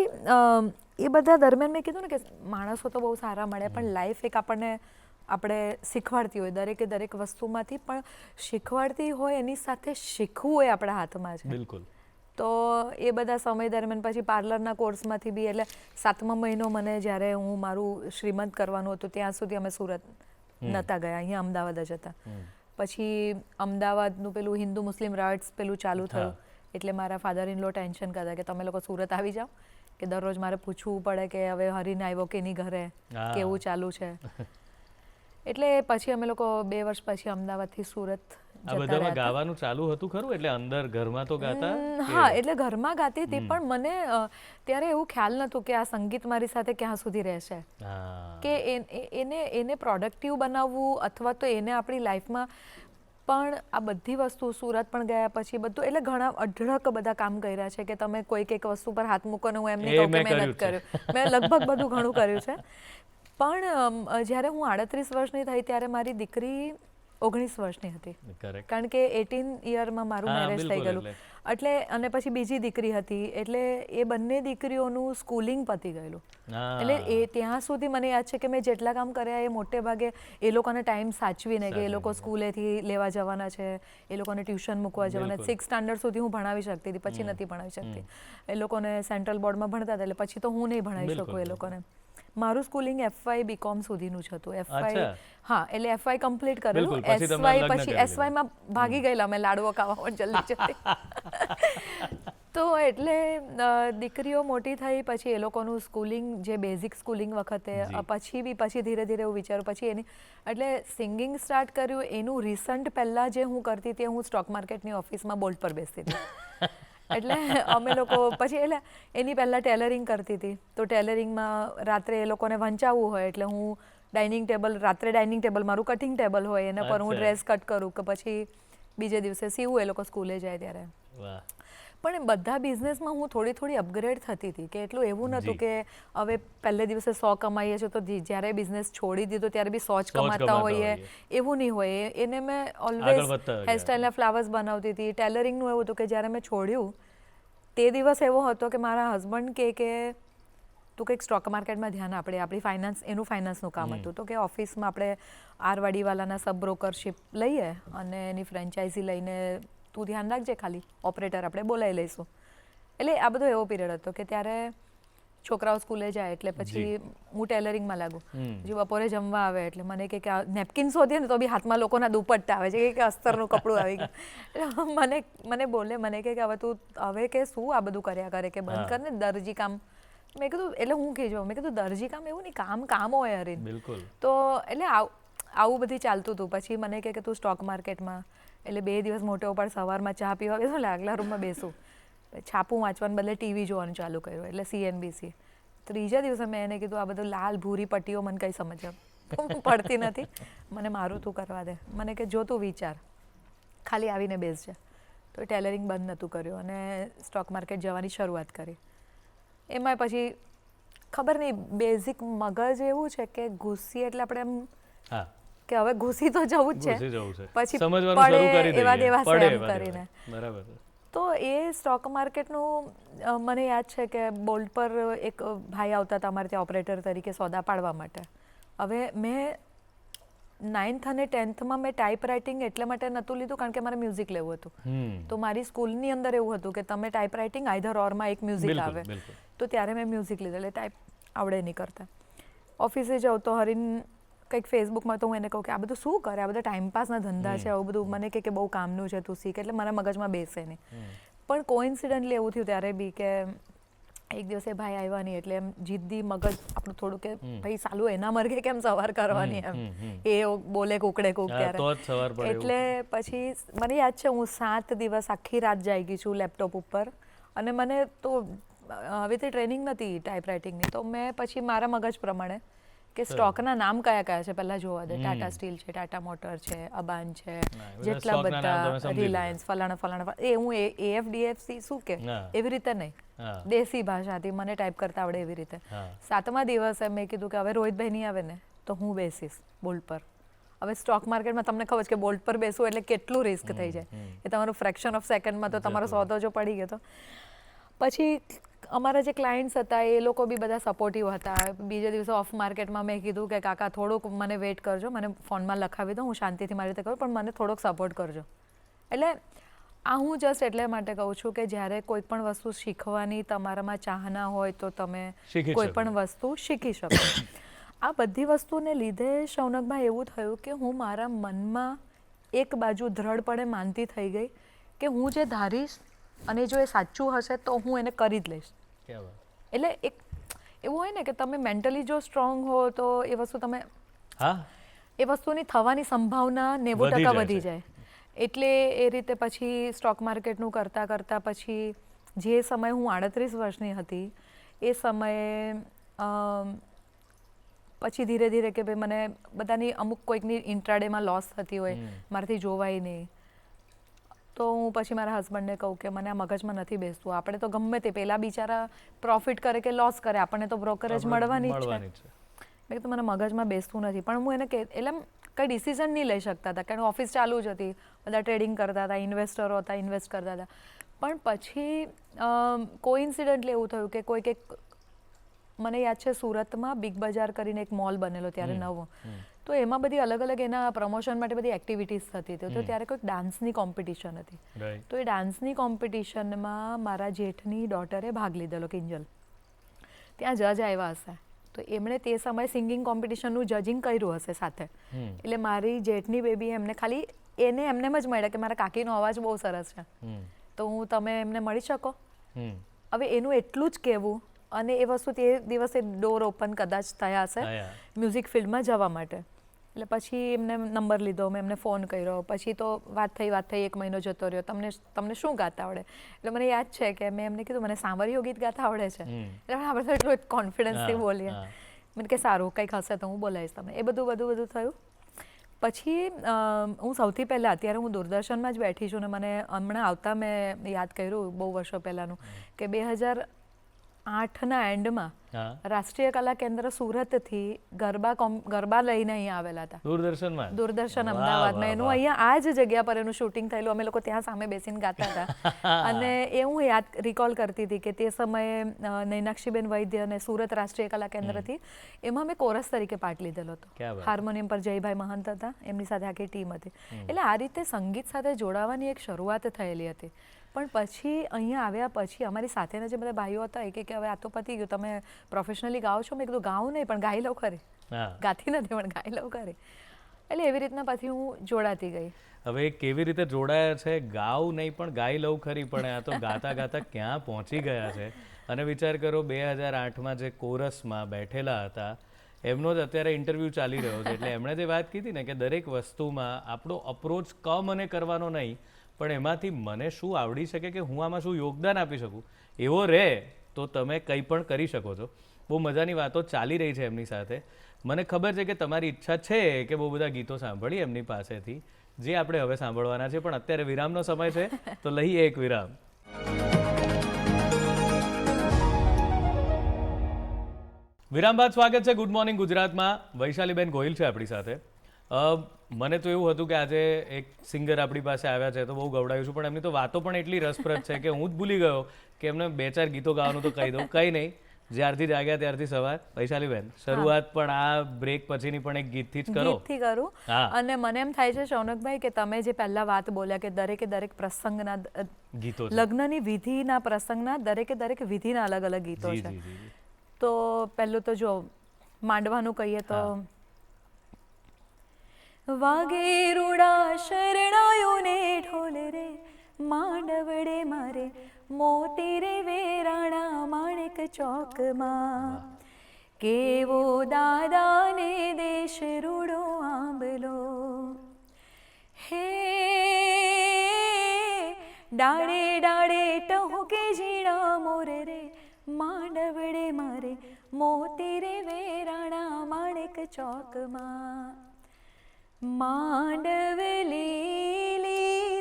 એ બધા દરમિયાન મેં કીધું ને કે માણસો તો બહુ સારા મળે, પણ લાઈફ એક આપણે શીખવાડતી હોય, દરેક વસ્તુમાંથી પણ શીખવાડતી હોય, એની સાથે શીખવું હોય આપણા હાથમાં છે. બિલકુલ. તો એ બધા સમય દરમિયાન પછી પાર્લરના કોર્સમાંથી બી, એટલે 7મા મહિનો મને જ્યારે હું મારું શ્રીમંત કરવાનું હતું ત્યાં સુધી અમે સુરત નહોતા ગયા, અહીંયા અમદાવાદ જ હતા. પછી અમદાવાદનું પેલું હિન્દુ મુસ્લિમ રાઇટ્સ પેલું ચાલુ થયું, એટલે મારા ફાધર ઇન લો ટેન્શન કરતા કે તમે લોકો સુરત આવી જાઓ, કે દરરોજ મારે પૂછવું પડે કે હવે હરીને આવ્યો કે નહીં ઘરે, કેવું ચાલુ છે. એટલે પછી અમે લોકો 2 વર્ષ પછી અમદાવાદથી સુરત આ બધામાં ગાવાનું ચાલુ હતું ખરું? એટલે અંદર ઘરમાં તો ગાતા? હા, એટલે ઘરમાં ગાતી હતી, પણ મને ત્યારે એવું ખ્યાલ નહોતું કે આ સંગીત મારી સાથે ક્યાં સુધી રહેશે, કે એને પ્રોડક્ટિવ બનાવવું, અથવા તો એને આપણી લાઈફમાં. પણ આ બધી વસ્તુ સુરત પણ ગયા પછી બધું, એટલે ઘણા અઢળક બધા કામ કર્યા છે કે તમે કોઈક એક વસ્તુ પર હાથ મૂકો ને હું એમ નહીં કહું કે મેં નથી કર્યું, મેં લગભગ બધું ઘણું કર્યું છે. પણ જ્યારે હું 38 વર્ષની થઈ ત્યારે મારી દીકરી 19 વર્ષની હતી, કારણ કે 18 યરમાં મારું મેરેજ થઈ ગયેલું. એટલે અને પછી બીજી દીકરી હતી, એટલે એ બંને દીકરીઓનું સ્કૂલિંગ પતી ગયેલું. એટલે એ ત્યાં સુધી મને યાદ છે કે મેં જેટલા કામ કર્યા એ મોટે ભાગે એ લોકોને ટાઈમ સાચવીને, કે એ લોકો સ્કૂલેથી લેવા જવાના છે, એ લોકોને ટ્યુશન મૂકવા જવાના. 6 સ્ટાન્ડર્ડ સુધી હું ભણાવી શકતી હતી, પછી નથી ભણાવી શકતી. એ લોકોને સેન્ટ્રલ બોર્ડમાં ભણતા હતા, એટલે પછી તો હું નહીં ભણાવી શકું એ લોકોને. મારું સ્કૂલિંગ FY BCom સુધીનું જ હતું. FY, હા, એટલે FY કમ્પ્લીટ કરેલું. SY પછી SYમાં ભાગી ગયેલા મેં લાડવો ખાવા જલ્દી જલ્દી. તો એટલે દીકરીઓ મોટી થઈ પછી એ લોકોનું સ્કૂલિંગ, જે બેઝિક સ્કૂલિંગ વખતે, પછી ધીરે ધીરે હું વિચારું, પછી એની એટલે સિંગિંગ સ્ટાર્ટ કર્યું. એનું રિસન્ટ પહેલાં જે હું કરતી હતી, હું સ્ટોક માર્કેટની ઓફિસમાં બોલ્ટ પર બેસતી હતી. એટલે અમે લોકો પછી, એટલે એની પહેલાં ટેલરિંગ કરતી હતી. તો ટેલરિંગમાં રાત્રે એ લોકોને વંચાવવું હોય એટલે હું રાત્રે ડાઇનિંગ ટેબલ મારું કટિંગ ટેબલ હોય, એના પર હું ડ્રેસ કટ કરું કે પછી બીજે દિવસે સીવું એ લોકો સ્કૂલે જાય ત્યારે. પણ બધા બિઝનેસમાં હું થોડી અપગ્રેડ થતી હતી, કે એટલું એવું નહોતું કે હવે પહેલે દિવસે 100 કમાઈએ છીએ તો જ્યારે બિઝનેસ છોડી દીધો ત્યારે બી 100 જ કમાતા હોઈએ, એવું નહીં હોય. એને મેં ઓલવેઝ હેરસ્ટાઈલના ફ્લાવર્સ બનાવતી હતી. ટેલરિંગનું એવું હતું કે જ્યારે મેં છોડ્યું તે દિવસ એવો હતો કે મારા હસબન્ડ કે તું કંઈક સ્ટોક માર્કેટમાં ધ્યાન આપણે, આપણી ફાઇનાન્સ, એનું ફાઇનાન્સનું કામ હતું. તો કે ઓફિસમાં આપણે આરવાડીવાલાના સબ બ્રોકરશીપ લઈએ અને એની ફ્રેન્ચાઇઝી લઈને તું ધ્યાન રાખજે, ખાલી ઓપરેટર આપણે બોલાવી લઈશું. એટલે આ બધો એવો પીરિયડ હતો કે ત્યારે છોકરાઓ સ્કૂલે જાય એટલે પછી હું ટેલરિંગમાં લાગું. પછી બપોરે જમવા આવે એટલે મને કે આ નેપકિન શોધીએ ને તો બી હાથમાં લોકોના દુપટ્ટા આવે છે કે અસ્તરનું કપડું આવી ગયું. એટલે મને બોલે મને કે હવે તું હવે કે શું આ બધું કર્યા કરે કે બંધ કર ને દરજી કામ. મેં કીધું એટલે હું કહેજો મેં કીધું દરજી કામ એવું નહીં કામ હોય હરીન. બિલકુલ. તો એટલે આવું બધી ચાલતું હતું. પછી મને કે તું સ્ટોક માર્કેટમાં એટલે 2 દિવસ મોટે ઉપર સવારમાં ચા પીવા બેસો એટલે આગલા રૂમમાં બેસું. છાપું વાંચવાને બદલે ટીવી જોવાનું ચાલુ કર્યું એટલે CNBC. ત્રીજા દિવસે મેં એને કીધું આ બધું લાલ ભૂરી પટ્ટીઓ મને કંઈ સમજ પડતી નથી, મને મારું તું કરવા દે. મને કે જો તું વિચાર ખાલી આવીને બેસજે. તો ટેલરિંગ બંધ નહોતું કર્યું અને સ્ટોક માર્કેટ જવાની શરૂઆત કરી. એમાં પછી ખબર નહીં બેઝિક મગજ એવું છે કે ઘૂસી એટલે આપણે એમ કે હવે ઘૂસી તો જવું જ છે, પછી પડે એવા દેવા સેમ કરીને. બરાબર. તો એ સ્ટોક માર્કેટનું મને યાદ છે કે બોલ્ટ પર એક ભાઈ આવતા હતા અમારે ત્યાં ઓપરેટર તરીકે સોદા પાડવા માટે. હવે મેં 9th અને 10thમાં મેં ટાઈપ રાઇટિંગ એટલા માટે નહોતું લીધું કારણ કે મારે મ્યુઝિક લેવું હતું. તો મારી સ્કૂલની અંદર એવું હતું કે તમે ટાઈપ રાઇટિંગ આઈધર ઓરમાં એક મ્યુઝિક આવે. તો ત્યારે મેં મ્યુઝિક લીધું એટલે ટાઈપ આવડે નહીં કરતા. ઓફિસે જાઉં તો હરીન કંઈક ફેસબુકમાં તો હું એને કહું કે આ બધું શું કરે, આ બધા ટાઈમપાસના ધંધા છે, આવું બધું. મને કે બહુ કામનું છે, તું શીખ. એટલે મારા મગજમાં બેસે નહીં. પણ કોઇન્સિડન્ટલી એવું થયું ત્યારે બી કે એક દિવસે ભાઈ આવ્યા નહીં એટલે એમ જિદ્દી મગજ આપણું થોડું કે ભાઈ સાલું એના મરઘે કેમ સવાર કરવાની એમ એ બોલે કુકડે કુક ત્યારે. એટલે પછી મને યાદ છે હું 7 દિવસ આખી રાત જાગી છું લેપટોપ ઉપર અને મને તો હવે તે ટ્રેનિંગ નથી ટાઈપ રાઇટિંગની. તો મેં પછી મારા મગજ પ્રમાણે કે સ્ટોકના નામ કયા કયા છે પહેલા જોવા દે. ટાટા સ્ટીલ છે, ટાટા મોટર છે, અબાન છે, જેટલા બધા રિલાયન્સ ફલાણા એ હું AFDFC શું કે એવી રીતે નહીં, દેશી ભાષાથી મને ટાઈપ કરતા આવડે એવી રીતે. 7મા દિવસે મેં કીધું કે હવે રોહિતભાઈ નહીં આવે ને તો હું બેસીશ બોલ્ટ પર. હવે સ્ટોક માર્કેટમાં તમને ખબર છે કે બોલ્ટ પર બેસવું એટલે કેટલું રિસ્ક થઈ જાય. એ તમારું ફ્રેક્શન ઓફ સેકન્ડમાં તો તમારો સોદો જો પડી ગયો તો. પછી અમારા જે ક્લાયન્ટ્સ હતા એ લોકો બી બધા સપોર્ટિવ હતા. બીજા દિવસે ઓફ માર્કેટમાં મેં કીધું કે કાકા થોડુંક મને વેઇટ કરજો, મને ફોનમાં લખાવી દો, હું શાંતિથી મારી રીતે કરું પણ મને થોડોક સપોર્ટ કરજો. એટલે આ હું જસ્ટ એટલે માટે કહું છું કે જ્યારે કોઈ પણ વસ્તુ શીખવાની તમારામાં ચાહના હોય તો તમે કોઈ પણ વસ્તુ શીખી શકો. આ બધી વસ્તુને લીધે શૌનકભાઈ એવું થયું કે હું મારા મનમાં એક બાજુ દ્રઢપણે માનતી થઈ ગઈ કે હું જે ધારીશ અને જો એ સાચું હશે તો હું એને કરી જ લઈશ. એટલે એક એવું હોય ને કે તમે મેન્ટલી જો સ્ટ્રોંગ હો તો એ વસ્તુ તમે એ વસ્તુની થવાની સંભાવના 90% વધી જાય. એટલે એ રીતે પછી સ્ટોક માર્કેટનું કરતાં કરતાં પછી જે સમયે હું 38 વર્ષની હતી એ સમયે પછી ધીરે ધીરે કે ભાઈ મને બધાની અમુક કોઈકની ઇન્ટ્રાડેમાં લોસ થતી હોય, મારાથી જોવાય નહીં. તો હું પછી મારા હસબન્ડને કહું કે મને આ મગજમાં નથી બેસતું. આપણે તો ગમે તે પેલા બિચારા પ્રોફિટ કરે કે લોસ કરે, આપણને તો બ્રોકરેજ મળવાની જ છે. મેં કીધું મને મગજમાં બેસતું નથી. પણ હું એને એટલે કંઈ ડિસિઝન નહીં લઈ શકતા હતા કારણ ઓફિસ ચાલુ જ હતી, બધા ટ્રેડિંગ કરતા હતા, ઇન્વેસ્ટરો હતા, ઇન્વેસ્ટ કરતા હતા. પણ પછી કોઇન્સિડન્ટલી એવું થયું કે કોઈક એક મને યાદ છે સુરતમાં બિગ બજાર કરીને એક મોલ બનેલો ત્યારે નવો. તો એમાં બધી અલગ અલગ એના પ્રમોશન માટે બધી એક્ટિવિટીઝ થતી હતી. તો ત્યારે કોઈક ડાન્સની કોમ્પિટિશન હતી. તો એ ડાન્સની કોમ્પિટિશનમાં મારા જેઠની ડોટરે ભાગ લીધેલો, કિંજલ. ત્યાં જજ આવ્યા હશે તો એમણે તે સમયે સિંગિંગ કોમ્પિટિશનનું જજિંગ કર્યું હશે સાથે. એટલે મારી જેઠની બેબી એમને ખાલી એમને જ મળ્યા કે મારા કાકીનો અવાજ બહુ સરસ છે તો તમે એમને મળી શકો. હવે એનું એટલું જ કહેવું અને એ વસ્તુ તે દિવસે ડોર ઓપન કદાચ થયા હશે મ્યુઝિક ફિલ્ડમાં જવા માટે. એટલે પછી એમને નંબર લીધો, મેં એમને ફોન કર્યો. પછી તો વાત થઈ 1 મહિનો જતો રહ્યો. તમને શું ગાતા આવડે? એટલે મને યાદ છે કે મેં એમને કીધું મને સાંવરિયો ગીત ગાતા આવડે છે. એટલે આપણે તો એટલું કોન્ફિડન્સથી બોલીએ. મને કે સારું કંઈક હશે તો હું બોલાવીશ તમને. એ બધું થયું. પછી હું સૌથી પહેલાં અત્યારે હું દૂરદર્શનમાં જ બેઠી છું ને મને હમણાં આવતા મેં યાદ કર્યું બહુ વર્ષો પહેલાંનું કે 2008ના એન્ડમાં રાષ્ટ્રીય કલા કેન્દ્ર સુરતથી ગરબા લઈને અહીંયા આવેલા હતા. દૂરદર્શન અમદાવાદમાં. એનું અહીંયા આ જ જગ્યા પર એનું શૂટિંગ થયેલું. અમે લોકો ત્યાં સામે બેસીને ગાતા હતા. અને એ હું યાદ રિકોલ કરતી હતી કે તે સમયે નૈનાક્ષીબેન વૈદ્ય અને સુરત રાષ્ટ્રીય કલા કેન્દ્રથી એમાં મેં કોરસ તરીકે પાર્ટ લીધેલો હતો. હાર્મોનિયમ પર જયભાઈ મહંત હતા, એમની સાથે આખી ટીમ હતી. એટલે આ રીતે સંગીત સાથે જોડાવાની એક શરૂઆત થયેલી હતી. પણ પછી અહીંયા આવ્યા પછી અમારી સાથેના જે બધા ભાઈઓ હતા એ કે હવે આ તો પતી ગયું, તમે પ્રોફેશનલી ગાઓ છો? મેં કીધું ગાઉં નહીં પણ ગાઈ લઉં ખરી. હા, ગાતી નથી પણ ગાઈ લઉં ખરી. એટલે એવી રીતના પછી હું જોડાતી ગઈ. હવે એ કેવી રીતે જોડાયા છે, ગાવ નહીં પણ ગાઈ લઉં ખરી, પણ આ તો ગાતા ગાતા ક્યાં પહોંચી ગયા છે. અને વિચાર કરો 2008માં જે કોરસમાં બેઠેલા હતા એમનો જ અત્યારે ઇન્ટરવ્યૂ ચાલી રહ્યો છે. એટલે એમણે જે વાત કીધી ને કે દરેક વસ્તુમાં આપણો અપ્રોચ મને કરવાનો નહીં, પણ એમાંથી મને શું આવડી શકે કે હું આમાં શું યોગદાન આપી શકું, એવો રહે તો તમે કંઈ પણ કરી શકો છો. બહુ મજાની વાતો ચાલી રહી છે એમની સાથે. મને ખબર છે કે તમારી ઈચ્છા છે કે બહુ બધા ગીતો સાંભળીએ એમની પાસેથી, જે આપણે હવે સાંભળવાના છે. પણ અત્યારે વિરામનો સમય છે તો લઈએ એક વિરામ. વિરામ બાદ સ્વાગત છે ગુડ મોર્નિંગ ગુજરાતમાં. વૈશાલીબેન ગોહિલ છે આપણી સાથે. મને તો એવું હતું કે આજે એક સિંગર આપણી પાસે આવ્યા છે તો બહુ ગવડાયું છું, પણ એમની તો વાતો પણ એટલી રસપ્રદ છે કે હું જ ભૂલી ગયો કે એમને 2-4 ગીતો ગાવાનું તો કહી દઉં. કંઈ નહીં, જ્યારથી જાગ્યા ત્યારથી સવાર. વૈશાલીબેન, શરૂઆત પણ આ બ્રેક પછીની પણ એક ગીતથી જ કરો. ગીતથી કરું. અને મને એમ થાય છે શૌનકભાઈ કે તમે જે પહેલા વાત બોલ્યા કે દરેક પ્રસંગના ગીતો, લગ્નની વિધિના પ્રસંગના દરેક વિધિના અલગ અલગ ગીતો છે. તો પહેલું તો જો માંડવાનું કહીએ તો વાગે રૂડા શરણાયો ને ઢોલ રે માંડવડે મારે મોતી રે વેરાણા માણેક ચોકમાં કેવો દાદાને દેશ રૂડો આંબલો હે ડાળે ડાળે ટહુકે ઝીણા મોર રે માંડવડે મારે મોતી રે વેરાણા માણેક ચોકમાં માંડવલી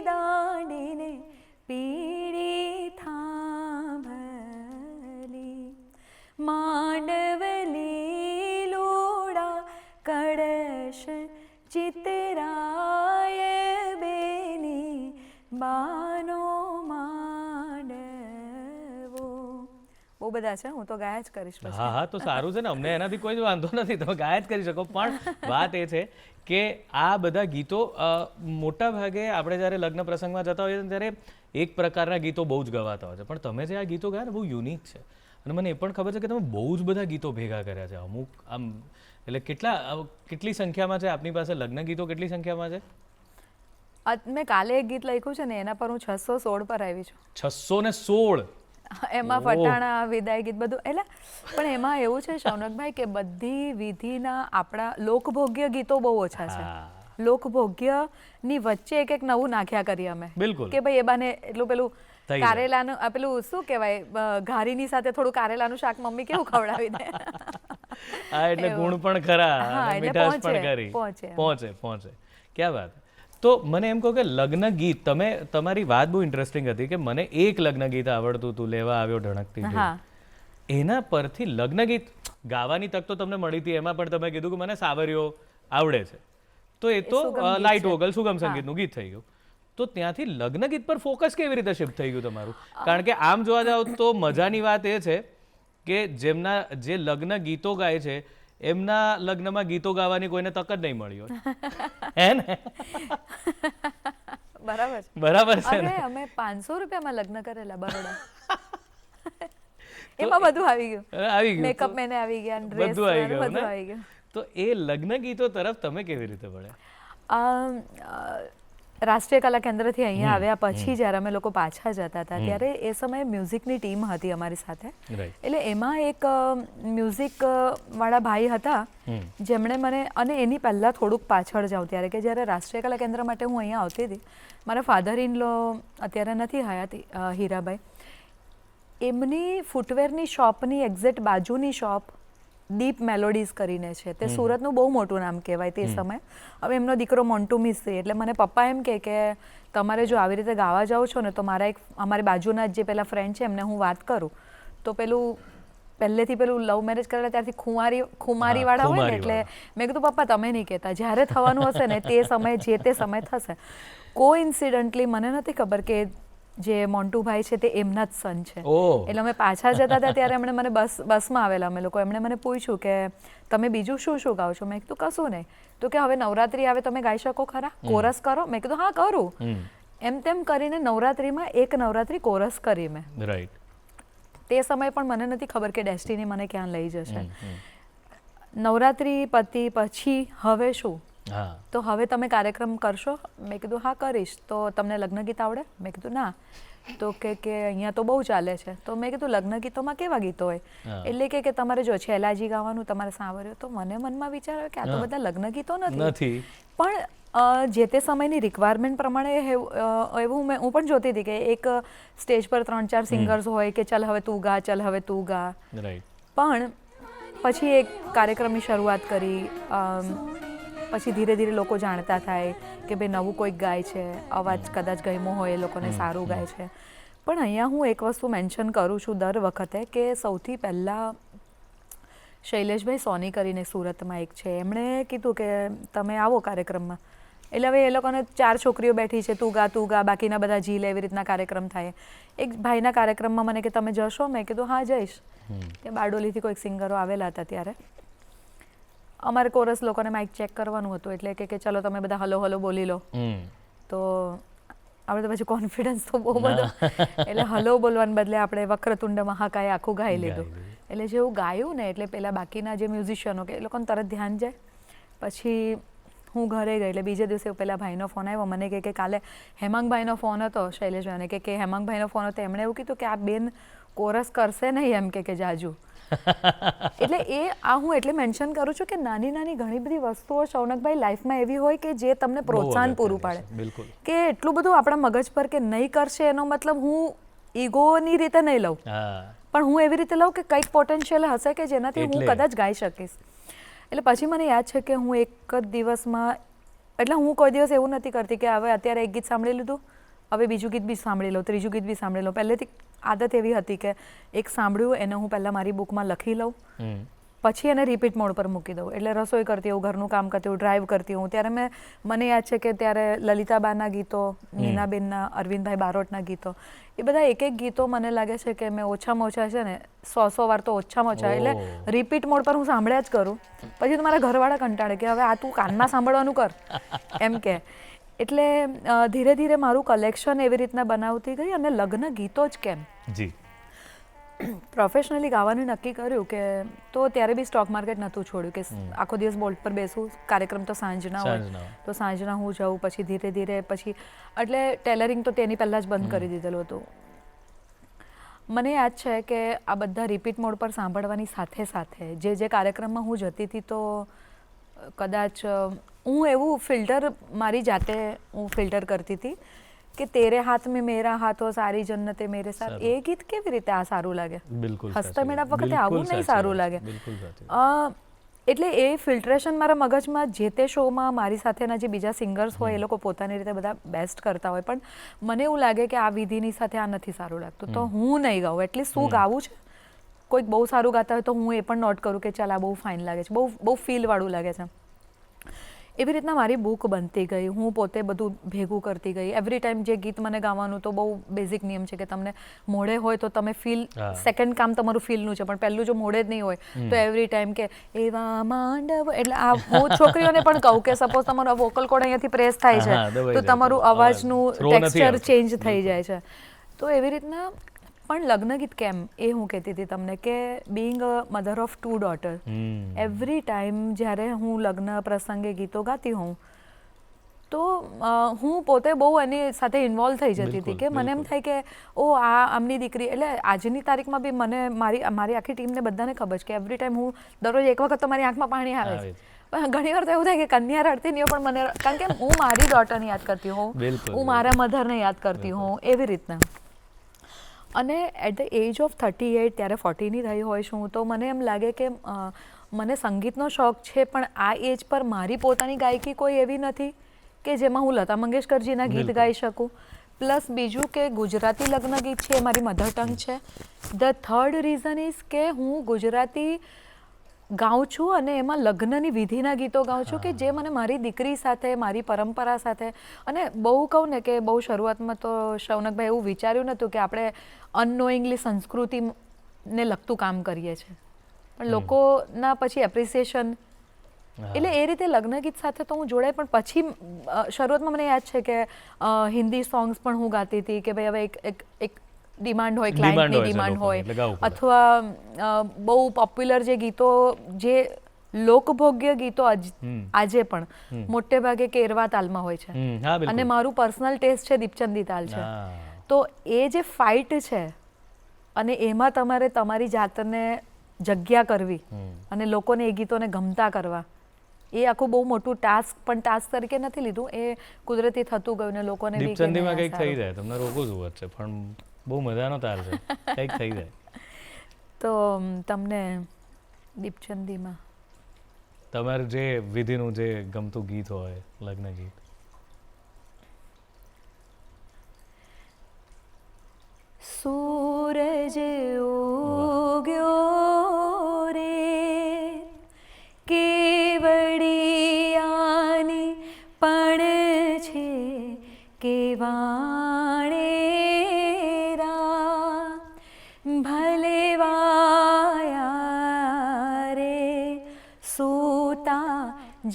દાંડીને પીળી થાંભલી માંડવલી લોડા કળશ ચિતરાય બેની બાનો માંડવો. બહુ બધા છે, હું તો ગાયા જ કરીશ. હા હા, તો સારું છે ને, અમને એનાથી કોઈ જ વાંધો નથી, તમે ગાયા જ કરી શકો. પણ વાત એ છે કે આ બધા ગીતો મોટા ભાગે આપણે જ્યારે લગ્ન પ્રસંગમાં જતા હોઈએ ત્યારે એક પ્રકારના ગીતો બહુ જ ગવાતા હોય છે, પણ તમે જે આ ગીતો ગાયા ને બહુ યુનિક છે. અને મને એ પણ ખબર છે કે તમે બહુ જ બધા ગીતો ભેગા કર્યા છે. અમુક આમ એટલે કેટલી સંખ્યામાં છે આપની પાસે લગ્ન ગીતો? કેટલી સંખ્યામાં છે? મેં કાલે એક ગીત લખ્યું છે ને એના પર હું 616 પર આવી છું. 616? એમાં ફટાણા, વિદાય ગીત બધું. એટલે પણ એમાં એવું છે શૌનકભાઈ કે બધી વિધિના આપણા લોકભોગ્ય ગીતો બહુ ઓછા છે. લોકભોગ્યની વચ્ચે એક નવું નાખ્યા કરીએ અમે. બિલકુલ. કે ભાઈ એ બાને એટલું પેલું કારેલાનું પેલું શું કહેવાય, ઘારીની સાથે થોડું કારેલાનું શાક મમ્મી કેવું ખવડાવી દે. હા, એટલે ગુણ પણ ખરા અને મીઠાશ પણ ખરી. પહોંચે. ક્યાં વાત. તો મને એમ કહો કે લગ્ન ગીત, તમારી વાત બહુ ઇન્ટરેસ્ટિંગ હતી કે મને એક લગ્ન ગીત આવડતું હતું, લેવા આવ્યો ઢણકતી જોઈ. એના પરથી લગ્ન ગીત ગાવાની તક તો તમને મળી હતી, એમાં પણ તમે કીધું કે મને સાવરિયો આવડે છે, તો એ તો લાઇટ વોકલ સુગમ સંગીતનું ગીત થઈ ગયું. તો ત્યાંથી લગ્ન ગીત પર ફોકસ કેવી રીતે શિફ્ટ થઈ ગયું તમારું? કારણ કે આમ જોવા જાવ તો મજાની વાત એ છે કે જેમના જે લગ્ન ગીતો ગાય છે એમના લગ્નમાં ગીતો ગાવાની કોઈને તક જ નહીં મળી હોય. હે ને? બરાબર છે ને? અમે 500 રૂપિયામાં લગ્ન કરેલા બરોડા. એમાં બધું આવી ગયું. મેકઅપ મેને આવી ગયા, ડ્રેસ બધું આવી ગયું. તો એ લગ્ન ગીતો તરફ તમે કેવી રીતે વળ્યા? રાષ્ટ્રીય કલા કેન્દ્રથી અહીંયા આવ્યા પછી જ્યારે અમે લોકો પાછા જતા હતા ત્યારે એ સમયે મ્યુઝિકની ટીમ હતી અમારી સાથે. એટલે એમાં એક મ્યુઝિક વાળા ભાઈ હતા જેમણે મને, અને એની પહેલાં થોડુંક પાછળ જાઉં ત્યારે કે જ્યારે રાષ્ટ્રીય કલા કેન્દ્ર માટે હું અહીંયા આવતી હતી, મારા ફાધર ઇન લો અત્યારે નથી હયાતી, હીરાભાઈ, એમની ફૂટવેરની શોપની એક્ઝેક્ટ બાજુની શોપ ડીપ મેલોડીઝ કરીને છે. તે સુરતનું બહુ મોટું નામ કહેવાય તે સમયે. હવે એમનો દીકરો મોન્ટુ મિસ્ત્રી. એટલે મને પપ્પા એમ કે તમારે જો આવી રીતે ગાવા જાઓ છો ને તો અમારી બાજુના જે પેલા ફ્રેન્ડ છે એમને હું વાત કરું. તો પહેલેથી પેલું લવ મેરેજ કરેલા ત્યારથી ખુમારી વાળા હોય ને, એટલે મેં કીધું પપ્પા તમે નહીં કહેતા, જ્યારે થવાનું હશે ને તે સમય જે તે સમય થશે. કોઇન્સિડન્ટલી મને નથી ખબર કે જે મોન્ટુભાઈ છે તે એમના જ સન છે. એટલે અમે પાછા જતા હતા ત્યારે એમણે મને બસમાં આવેલા અમે લોકો, એમણે મને પૂછ્યું કે તમે બીજું શું શું ગાઓ છો? મેં કીધું કશું નહીં. તો કે હવે નવરાત્રી આવે તમે ગાઈ શકો ખરા? કોરસ કરો? મેં કીધું હા કરું. એમ તેમ કરીને નવરાત્રિમાં એક નવરાત્રિ કોરસ કરી મેં. રાઈટ. તે સમયે પણ મને નથી ખબર કે ડેસ્ટિની મને ક્યાં લઈ જશે. નવરાત્રિ પતી પછી હવે શું? હા. તો હવે તમે કાર્યક્રમ કરશો? મેં કીધું હા કરીશ. તો તમને લગ્ન ગીત આવડે? મેં કીધું ના. તો કે અહીંયા તો બહુ ચાલે છે. તો મેં કીધું લગ્ન ગીતોમાં કેવા ગીતો હોય? એટલે કે તમારે જો છેલાજી ગાવાનું, તમારે સાંભળ્યું. તો મને મનમાં વિચાર આવ્યો કે આ તો બધા લગ્ન ગીતો નથી. પણ જે તે સમયની રિક્વાયરમેન્ટ પ્રમાણે એવું હું પણ જોતી હતી કે એક સ્ટેજ પર 3-4 સિંગર્સ હોય કે ચાલ હવે તું ગા, ચાલ હવે તું ગા. પણ પછી એક કાર્યક્રમની શરૂઆત કરી. પછી ધીરે ધીરે લોકો જાણતા થાય કે ભાઈ નવું કોઈક ગાય છે, અવાજ કદાચ ગમ્યો હોય, એ લોકોને સારું ગાય છે. પણ અહીંયા હું એક વસ્તુ મેન્શન કરું છું દર વખતે કે સૌથી પહેલાં શૈલેષભાઈ સોની કરીને સુરતમાં એક છે, એમણે કીધું કે તમે આવો કાર્યક્રમમાં. એટલે હવે એ લોકોને 4 છોકરીઓ બેઠી છે, તું ગા, બાકીના બધા જી લે, એવી રીતના કાર્યક્રમ થાય. એક ભાઈના કાર્યક્રમમાં મને કે તમે જશો? મેં કીધું હા જઈશ. કે બારડોલીથી કોઈક સિંગરો આવેલા હતા ત્યારે. અમારે કોરસ લોકોને માઇક ચેક કરવાનું હતું, એટલે કે ચલો તમે બધા હલો હલો બોલી લો. તો આપણે તો પછી કોન્ફિડન્સ તો બહુ બધો, એટલે હલો બોલવાને બદલે આપણે વક્રતુંડ મહાકાય આખું ગાઈ લીધું. એટલે જેવું ગાયું ને એટલે પેલા બાકીના જે મ્યુઝિશિયનો કે એ લોકોને તરત ધ્યાન જાય. પછી હું ઘરે ગઈ. એટલે બીજે દિવસે પેલા ભાઈનો ફોન આવ્યો. મને કે કાલે હેમાંગભાઈનો ફોન હતો, શૈલેષભાઈને કે હેમાંગભાઈનો ફોન હતો. એમણે એવું કીધું કે આ બેન કોરસ કરશે નહીં એમ કે જાજુ. એટલે હું એટલે મેન્શન કરું છું કે નાની નાની ઘણી બધી વસ્તુઓ શૌનકભાઈ લાઈફમાં એવી હોય કે જે તમને પ્રોત્સાહન પૂરું પાડે. કે એટલું બધું આપણા મગજ પર કે નહીં કરશે એનો મતલબ હું ઈગોની રીતે નહીં લઉં, પણ હું એવી રીતે લઉં કે કંઈક પોટેન્શિયલ હશે કે જેનાથી હું કદાચ ગાઈ શકીશ. એટલે પછી મને યાદ છે કે હું એક જ દિવસમાં, એટલે હું કોઈ દિવસ એવું નથી કરતી કે હવે અત્યારે એક ગીત સાંભળી લીધું, હવે બીજું ગીત બી સાંભળી લઉં, ત્રીજું ગીત બી સાંભળી લઉં. પહેલેથી આદત એવી હતી કે એક સાંભળ્યું એને હું પહેલાં મારી બુકમાં લખી લઉં, પછી એને રિપીટ મોડ પર મૂકી દઉં. એટલે રસોઈ કરતી હોઉં, ઘરનું કામ કરતી હોઉં, ડ્રાઈવ કરતી હોઉં, ત્યારે મને યાદ છે કે ત્યારે લલિતાબાના ગીતો, નીનાબેનના, અરવિંદભાઈ બારોટના ગીતો, એ બધા એક ગીતો મને લાગે છે કે મેં ઓછામાં ઓછા છે ને 100 વાર તો ઓછામાં ઓછા, એટલે રિપીટ મોડ પર હું સાંભળ્યા જ કરું. પછી તો મારા ઘરવાળા કંટાળે કે હવે આ તું કાનમાં સાંભળવાનું કર એમ કે. એટલે ધીરે ધીરે મારું કલેક્શન એવી રીતના બનાવતી ગઈ. અને લગ્ન ગીતો જ કેમ જી પ્રોફેશનલી ગાવાનું નક્કી કર્યું કે તો ત્યારે બી સ્ટોક માર્કેટ નહોતું છોડ્યું કે આખો દિવસ બોલ્ટ પર બેસું. કાર્યક્રમ તો સાંજના હોય તો સાંજના હું જાઉં. પછી ધીરે ધીરે પછી એટલે ટેલરિંગ તો તેની પહેલાં જ બંધ કરી દીધેલું હતું. મને યાદ છે કે આ બધા રિપીટ મોડ પર સાંભળવાની સાથે સાથે જે કાર્યક્રમમાં હું જતી હતી તો કદાચ હું એવું ફિલ્ટર મારી જાતે હું ફિલ્ટર કરતી હતી કે તેરે હાથ મેં મેરા હાથ હો સારી જન્નતે મેરે સાથ. એ ગીત કેવી રીતે આ સારું લાગે? હસતા મેળા વખતે આવું નહીં સારું લાગે. એટલે એ ફિલ્ટરેશન મારા મગજમાં જે તે શોમાં મારી સાથેના જે બીજા સિંગર્સ હોય એ લોકો પોતાની રીતે બધા બેસ્ટ કરતા હોય, પણ મને એવું લાગે કે આ વિધિની સાથે આ નથી સારું લાગતું, તો હું નહીં ગાઉં. એટલીસ્ટ શું ગાવું છે? કોઈક બહુ સારું ગાતા હોય તો હું એ પણ નોટ કરું કે ચાલ આ બહુ ફાઇન લાગે છે, બહુ ફીલવાળું લાગે છે. એવી રીતના મારી બુક બનતી ગઈ. હું પોતે બધું ભેગું કરતી ગઈ. એવરી ટાઈમ જે ગીત મને ગાવાનું તો બહુ બેઝિક નિયમ છે કે તમને મોઢે હોય તો તમે ફીલ, સેકન્ડ કામ તમારું ફીલનું છે, પણ પહેલું જો મોઢે જ નહીં હોય તો એવરી ટાઈમ કે એવા માંડવ, એટલે આ હું છોકરીઓને પણ કહું કે સપોઝ તમારો વોકલ કોડ અહીંયાથી પ્રેસ થાય છે તો તમારું અવાજનું ટેક્સચર ચેન્જ થઈ જાય છે. તો એવી રીતના પણ લગ્ન ગીત કેમ એ હું કહેતી હતી તમને કે being a mother of 2 daughter, every time જ્યારે હું લગ્ન પ્રસંગે ગીતો ગાતી હોઉં તો હું પોતે બહુ એની સાથે ઇન્વોલ્વ થઈ જતી હતી કે મને એમ થાય કે ઓ આ આમની દીકરી. એટલે આજની તારીખમાં બી મને મારી આખી ટીમને બધાને ખબર છે કે એવરી ટાઈમ હું દરરોજ એક વખત તો મારી આંખમાં પાણી આવે છે. પણ ઘણી વાર તો એવું થાય કે કન્યા રડતી નહીં હોય, પણ મને, કારણ કે હું મારી ડોટરને યાદ કરતી હોઉં, હું મારા મધરને યાદ કરતી હોઉં, એવી રીતના. અને એટ ધ એજ ઓફ 38 ત્યારે 40ની થઈ હોય છું તો મને એમ લાગે કે મને સંગીતનો શોખ છે, પણ આ એજ પર મારી પોતાની ગાયકી કોઈ એવી નથી કે જેમાં હું લતા મંગેશકરજીના ગીત ગાઈ શકું. પ્લસ બીજું કે ગુજરાતી લગ્ન ગીત છે એ મારી મધર ટંગ છે. ધ થર્ડ રીઝન ઇઝ કે હું ગુજરાતી ગાઉં છું અને એમાં લગ્નની વિધિના ગીતો ગાઉં છું કે જે મને મારી દીકરી સાથે, મારી પરંપરા સાથે, અને બહુ કહું ને કે બહુ શરૂઆતમાં તો શૌનકભાઈ એવું વિચાર્યું નહોતું કે આપણે અનનોઈંગલી સંસ્કૃતિને લગતું કામ કરીએ છીએ, પણ લોકોના પછી એપ્રિસિએશન એટલે એ રીતે લગ્ન ગીત સાથે તો હું જોડાઈ, પણ પછી શરૂઆતમાં મને યાદ છે કે હિન્દી સોંગ્સ પણ હું ગાતી હતી કે ભાઈ હવે એક ડિમાન્ડ હોય, ક્લાયન્ટની હોય છે ડિમાન્ડ લોકોની, એટલે ગાવું હોય, પડે. અથવા બહુ પોપ્યુલર જે ગીતો, જે લોકભોગ્ય ગીતો આજે પણ મોટે ભાગે કેરવા તાલમાં હોય છે. હા બિલકુલ. અને મારું પર્સનલ ટેસ્ટ છે દીપચંદી તાલ છે. હા. તો એ જે ફાઇટ છે અને એમાં તમારે તમારી જાતને જગ્યા કરવી અને લોકોને એ ગીતોને ગમતા કરવા, એ આખું બહુ મોટું ટાસ્ક, પણ ટાસ્ક તરીકે નથી લીધું, એ કુદરતી થતું ગયું ને લોકોને બી કે દીપચંદીમાં નહીં, કંઈક આ થઈ સારું. જાય, તમને રોકું છું વચ્ચે, પણ બહુ મજાનો તાર છે, કંઈક થઈ જાય. તો તમને દીપચંદીમાં તમારે જે વિધિનું જે ગમતું ગીત હોય, લગ્ન ગીત. સૂરજ ઉગ્યો રે કેવડિયાની પણ છે કેવાણે રા ભલે વાયા રે સૂતા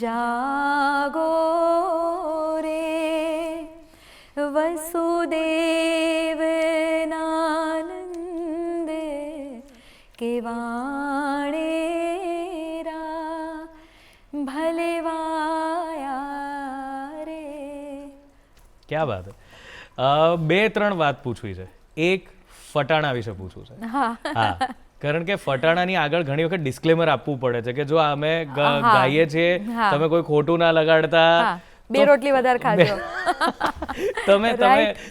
જાગો રે વસુદેવ કેવાણે રા ભલે વાયા રે. ક્યાં વાત હે. બે ત્રણ વાત પૂછવી છે. એક ફટાણા વિશે પૂછવું છે. હા, કારણ કે ફટાણાની આગળ ઘણી વખત ડિસ્ક્લેમર આપવું પડે છે કે જો અમે ગાઈએ છીએ, તમે કોઈ ખોટું ના લગાડતા, બે રોટલી વધારે ખાજો.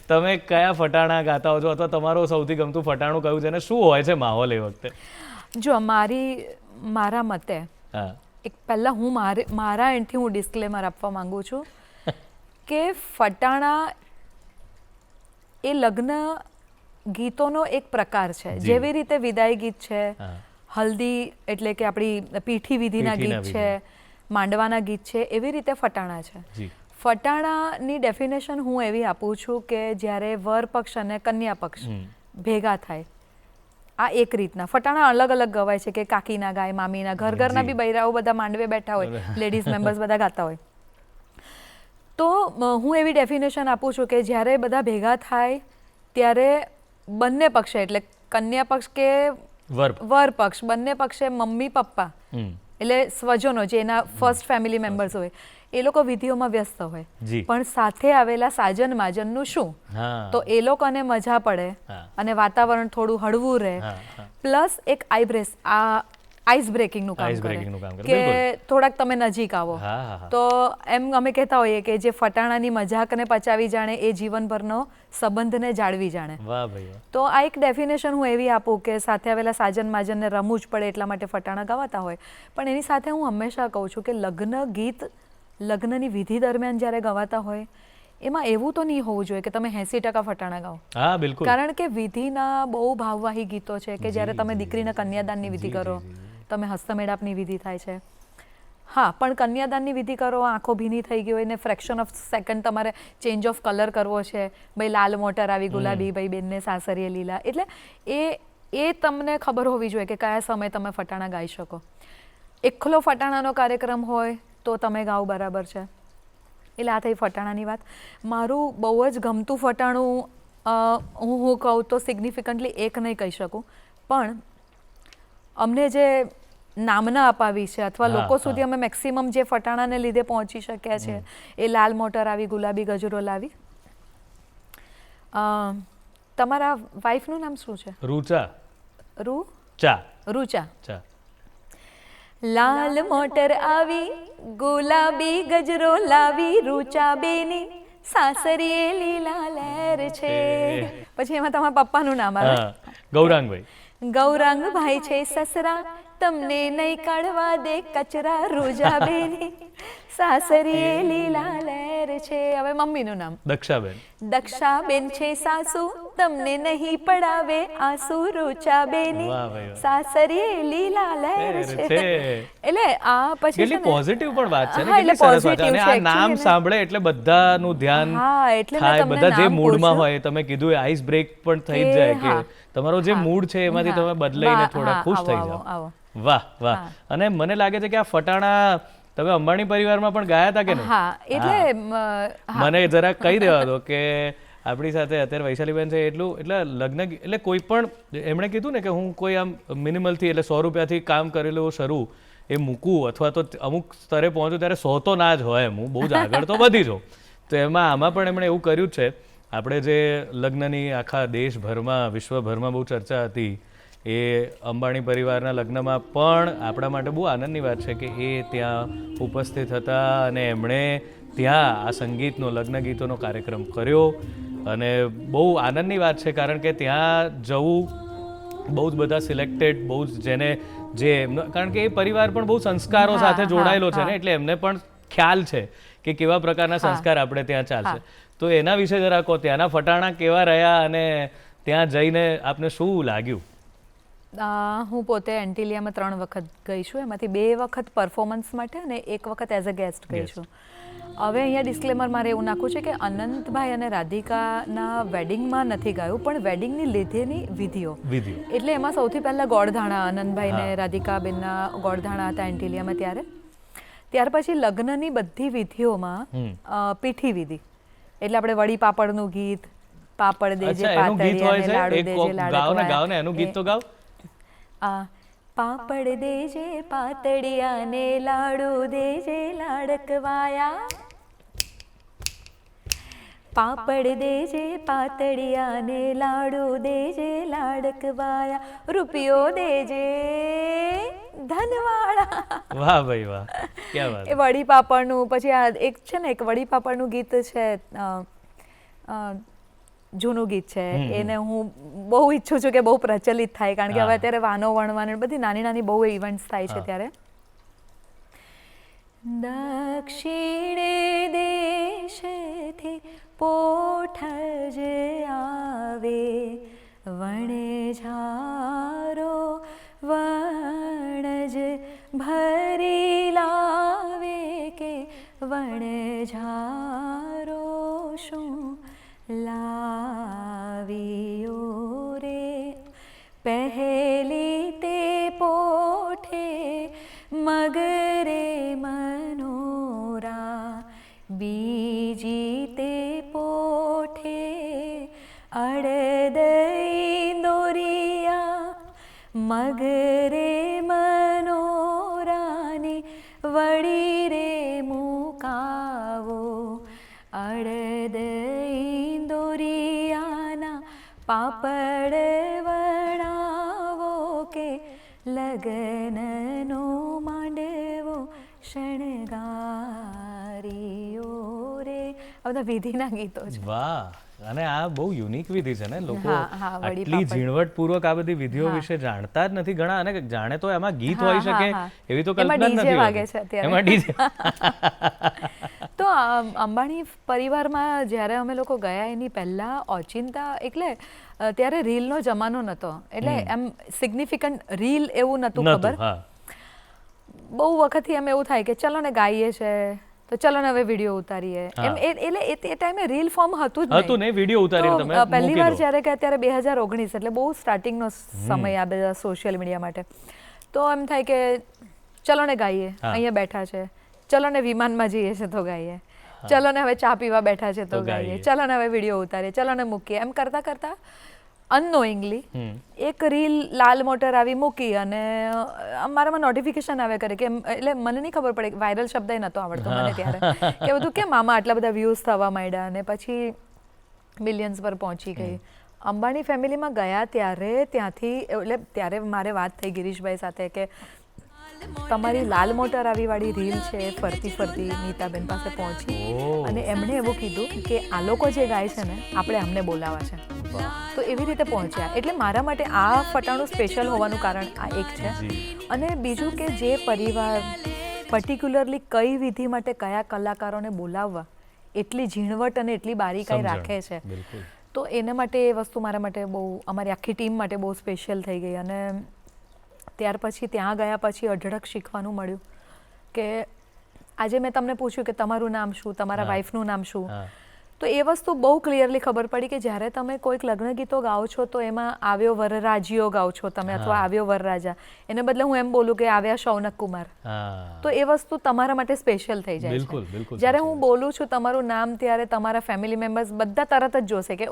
તમે કયા ફટાણા ગાતા હો છો, અથવા તમારું સૌથી ગમતું ફટાણું કયું છે ને શું હોય છે માહોલ એ વખતે? જો મારા મતે એક પહેલા હું મારા એન્ડથી હું ડિસ્ક્લેમર આપવા માંગુ છું કે ફટાણા એ લગ્ન ગીતોનો એક પ્રકાર છે. જેવી રીતે વિદાય ગીત છે, હલ્દી એટલે કે આપણી પીઠી વિધિના ગીત છે, માંડવાના ગીત છે, એવી રીતે ફટાણા છે. ફટાણાની ડેફિનેશન હું એવી આપું છું કે જ્યારે વર પક્ષ અને કન્યા પક્ષ ભેગા થાય, આ એક રીતના ફટાણા અલગ અલગ ગવાય છે કે કાકીના ગાય, મામીના, ઘરના બી બૈરાઓ બધા માંડવે બેઠા હોય, લેડીઝ મેમ્બર્સ બધા ગાતા હોય. તો હું એવી ડેફિનેશન આપું છું કે જ્યારે બધા ભેગા થાય ત્યારે બંને પક્ષે, એટલે કન્યા પક્ષ કે વર પક્ષ, બંને પક્ષે મમ્મી પપ્પા એટલે સ્વજનો જે એના ફર્સ્ટ ફેમિલી મેમ્બર્સ હોય, એ લોકો વિધિઓમાં વ્યસ્ત હોય, પણ સાથે આવેલા સાજન માજનનું શું? તો એ લોકોને મજા પડે અને વાતાવરણ થોડું હળવું રહે, પ્લસ એક આઈસ બ્રેકિંગનું કામ કરે કે થોડાક તમે નજીક આવો. તો એમ અમે કહેતા હોઈએ કે જે ફટાણાની મજાકને પચાવી જાણે એ જીવનભરનો સંબંધને જાળવી જાણે. તો આ એક ડેફિનેશન હું એવી આપું કે સાથે આવેલા સાજન માજનને રમવું જ પડે એટલા માટે ફટાણા ગવાતા હોય. પણ એની સાથે હું હંમેશા કહું છું કે લગ્ન ગીત લગ્નની વિધિ દરમિયાન જ્યારે ગવાતા હોય એમાં એવું તો નહીં હોવું જોઈએ કે તમે 80% ફટાણા ગાઓ. કારણ કે વિધિના બહુ ભાવવાહી ગીતો છે કે જ્યારે તમે દીકરીના કન્યાદાનની વિધિ કરો, તમે હસ્તમેળાપની વિધિ થાય છે, હા, પણ કન્યાદાનની વિધિ કરો, આંખો ભીની થઈ ગઈ હોય ને ફ્રેક્શન ઓફ સેકન્ડ તમારે ચેન્જ ઓફ કલર કરવો છે, ભાઈ લાલ મોટર આવી ગુલાબી, ભાઈ બેનને સાસરીએ લીલા, એટલે એ તમને ખબર હોવી જોઈએ કે કયા સમયે તમે ફટાણા ગાઈ શકો. એકલો ફટાણાનો કાર્યક્રમ હોય તો તમે ગાઓ, બરાબર છે. એટલે આ થઈ ફટાણાની વાત. મારું બહુ જ ગમતું ફટાણું હું કહું તો સિગ્નિફિકન્ટલી એક નહીં કહી શકું, પણ અમને જે નામના અપાવી છે અથવા લોકો સુધી અમે મેક્સિમમ જે ફટાણાને લીધે પહોંચી શક્યા છે એ લાલ મોટર આવી, ગુલાબી ગજરો લાવી. તમારા વાઈફનું નામ શું છે? રૂચા. રૂચા. લાલ મોટર આવી, ગુલાબી ગજરો લાવી, રૂચા બેની સાસરીએ લીલા લહેર છે. પછી એમાં તમારા પપ્પાનું નામ આવે, ગૌરાંગભાઈ છે સસરા, તમને નહીં કાઢવા દે કચરા, રૂજા બેની સાસરીએ લીલા લહેર છે. હવે મમ્મીનું નામ દક્ષાબેન છે સાસુ, તમને નહીં પડાવે આંસુ, રૂચા બેની સાસરીએ લીલા લહેર છે. એટલે આ પછી કેટલી પોઝિટિવ પણ વાત છે ને, કેટલી સરસ વાત છે. અને આ નામ સાંભળે એટલે બધાનું ધ્યાન થાય, બધા જે મૂડમાં હોય, તમે કીધું એ આઈસ બ્રેક પણ થઈ જ જાય કે તમારો જે મૂડ છે એમાંથી તમે બદલાઈને થોડા ખુશ થઈ જાઓ. વાહ વાહ. અને મને લાગે છે કે આ ફટાણા તમે અંબાણી પરિવારમાં પણ ગાયા હતા કે નહીં? હા એટલે મને જરા કહી દેવા દો કે આપણી સાથે અત્યારે વૈશાલીબેન છે એટલે લગ્ન એટલે કોઈ પણ એમણે કીધું ને કે હું કોઈ આમ મિનિમલથી એટલે 100 રૂપિયાથી કામ કરેલું શરૂ એ મૂકું અથવા તો અમુક સ્તરે પહોંચું ત્યારે 100 તો ના જ હોય એમ, હું બહુ જ આગળ તો વધી જાઉં. તો આમાં પણ એમણે એવું કર્યું છે. આપણે જે લગ્નની આખા દેશભરમાં વિશ્વભરમાં બહુ ચર્ચા હતી એ અંબાણી પરિવારના લગ્નમાં પણ આપણા માટે બહુ આનંદની વાત છે કે એ ત્યાં ઉપસ્થિત હતા અને એમણે ત્યાં આ સંગીતનો લગ્ન ગીતોનો કાર્યક્રમ કર્યો અને બહુ આનંદની વાત છે કારણ કે ત્યાં જવું બહુ જ બધા સિલેક્ટેડ બહુ જ જે એમનો કારણ કે એ પરિવાર પણ બહુ સંસ્કારો સાથે જોડાયેલો છે ને એટલે એમને પણ ખ્યાલ છે કે કેવા પ્રકારના સંસ્કાર આપણે ત્યાં ચાલશે. તો એના વિશે જરા કહો, ત્યાંના ફટાણા કેવા રહ્યા અને ત્યાં જઈને આપને શું લાગ્યું? હું પોતે એન્ટિલિયામાં 3 વખત ગઈ છું, એમાંથી 2 વખત પરફોર્મન્સ માટે અને 1 વખત એઝ અ ગેસ્ટ ગઈ છું. હવે અહીંયા ડિસ્ક્લેમર મારે એવું નાખવું છે કે અનંતભાઈ અને રાધિકાના વેડિંગમાં નથી ગાયું પણ વેડિંગની લીધેની વિધિઓ એટલે એમાં સૌથી પહેલાં ગોળધાણા અનંતભાઈ ને રાધિકાબેનના ગોળધાણા હતા એન્ટિલિયામાં ત્યાર પછી લગ્નની બધી વિધિઓમાં પીઠી વિધિ એટલે આપણે વડી પાપડનું ગીત, પાપડ દેજે પાતળિયાને લાડુ દેજે લાડકવાયા એનું ગીત તો ગાઓ. પાપડ દેજે પાતળિયાને લાડુ દેજે લાડકવાયા, પાપડ દેજે પાતળિયાને લાડુ દેજે લાડકવાયા, રૂપિયો દેજે ધનવાળા. વાહ ભાઈ વાહ, ક્યાં વાત. એ વડી પાપડનું પછી આ એક છે ને એક વડી પાપડનું ગીત છે, જૂનું ગીત છે, એને હું બહુ ઈચ્છું છું કે બહુ પ્રચલિત થાય કારણ કે હવે અત્યારે વાનો વણવાનું બધી નાની નાની બહુ ઇવેન્ટ્સ થાય છે ત્યારે. દક્ષિણે દેશથી પોઠજ આવે વણઝારો વણજ ભરી લાવે કે વણઝારો શું લાવ્યો રે, પહેલી તે પોઠે મગરે મનોરા, બીજી તે પોઠે અડદઈ દોરિયા, મગરે મનોરાની વળી રે મુકાવો, અડદઈ દોરિયાના પાપડ વણાવો કે લગનનો માંડવો શણગારીઓ રે. આ બધા વિધિના ગીતો છે. વાહ, અને આ બહુ યુનિક વિધિ છે ને, લોકો આટલી ઝીણવટપૂર્વક આ બધી વિધિઓ વિશે જાણતા જ નથી ઘણા, અને જાણે તો એમાં ગીત હોઈ શકે એવી તો કલ્પના જ નથી હોતી. એમાં ડીજે. તો અંબાણી પરિવારમાં જ્યારે અમે લોકો ગયા એની પહેલા ઓચિંતા એટલે ત્યારે રીલનો જમાનો નહોતો એટલે એમ સિગ્નિફિકન્ટ રીલ એવું નહોતું ખબર. બહુ વખતથી એમ એવું થાય કે ચલો ને ગાઈએ છે તો ચલો ને હવે વિડીયો ઉતારીએ એમ, એટલે એ ટાઈમે રીલ ફોર્મ હતું જ નહીં, વિડીયો ઉતારીને તમે પહેલી વાર જ્યારે કે અત્યારે 2019 એટલે બહુ સ્ટાર્ટિંગનો સમય આ બધા સોશિયલ મીડિયા માટે. તો એમ થાય કે ચલો ને ગાઈએ, અહીંયા બેઠા છે, ચલો ને વિમાનમાં જઈએ છે તો ગાઈએ, ચલો ને હવે ચા પીવા બેઠા છે તો ગાઈએ, ચલો ને હવે વિડીયો ઉતારીએ, ચલો ને મૂકીએ, એમ કરતા કરતા અનનોઈંગલી એક રીલ લાલ મોટર આવી મૂકી અને મારામાં નોટિફિકેશન આવે કરે કે એટલે મને નહીં ખબર પડે, વાયરલ શબ્દ નહોતો આવડતો મને ત્યારે કે બધું કેમ આમાં આટલા બધા વ્યૂઝ થવા માંડ્યા અને પછી મિલિયન્સ પર પહોંચી ગઈ. અંબાણી ફેમિલીમાં ગયા ત્યારે ત્યાંથી એટલે ત્યારે મારે વાત થઈ ગિરીશભાઈ સાથે કે તમારી લાલ મોટર આવી વાળી રીલ છે ફરતી ફરતી નીતાબેન પાસે પહોંચી અને એમણે એવું કીધું કે આ લોકો જે ગાય છે ને આપણે અમને બોલાવા છે. તો એવી રીતે પહોંચ્યા. એટલે મારા માટે આ ફટાણું સ્પેશિયલ હોવાનું કારણ આ એક છે. અને બીજું કે જે પરિવાર પર્ટિક્યુલરલી કઈ વિધિ માટે કયા કલાકારોને બોલાવવા એટલી ઝીણવટ અને એટલી બારીકાઈ રાખે છે, તો એના માટે એ વસ્તુ મારા માટે બહુ, અમારી આખી ટીમ માટે બહુ સ્પેશિયલ થઈ ગઈ. અને ત્યાર પછી ત્યાં ગયા પછી અઢળક શીખવાનું મળ્યું કે આજે મેં તમને પૂછ્યું કે તમારું નામ શું, તમારા વાઈફનું નામ શું, તો એ વસ્તુ બહુ ક્લિયરલી ખબર પડી કે જ્યારે તમે કોઈક લગ્ન ગીતો ગાઓ છો તો એમાં આવ્યો વરરાજીઓ ગાઓ છો તમે અથવા આવ્યો વરરાજા, એને બદલે હું એમ બોલું કે આવ્યા શૌનક કુમાર, તો એ વસ્તુ તમારા માટે સ્પેશિયલ થઈ જાય બિલકુલ, છે. બિલકુલ જ્યારે હું બોલું છું તમારું નામ ત્યારે તમારા ફેમિલી મેમ્બર્સ બધા તરત જ જોશે કે ઓ,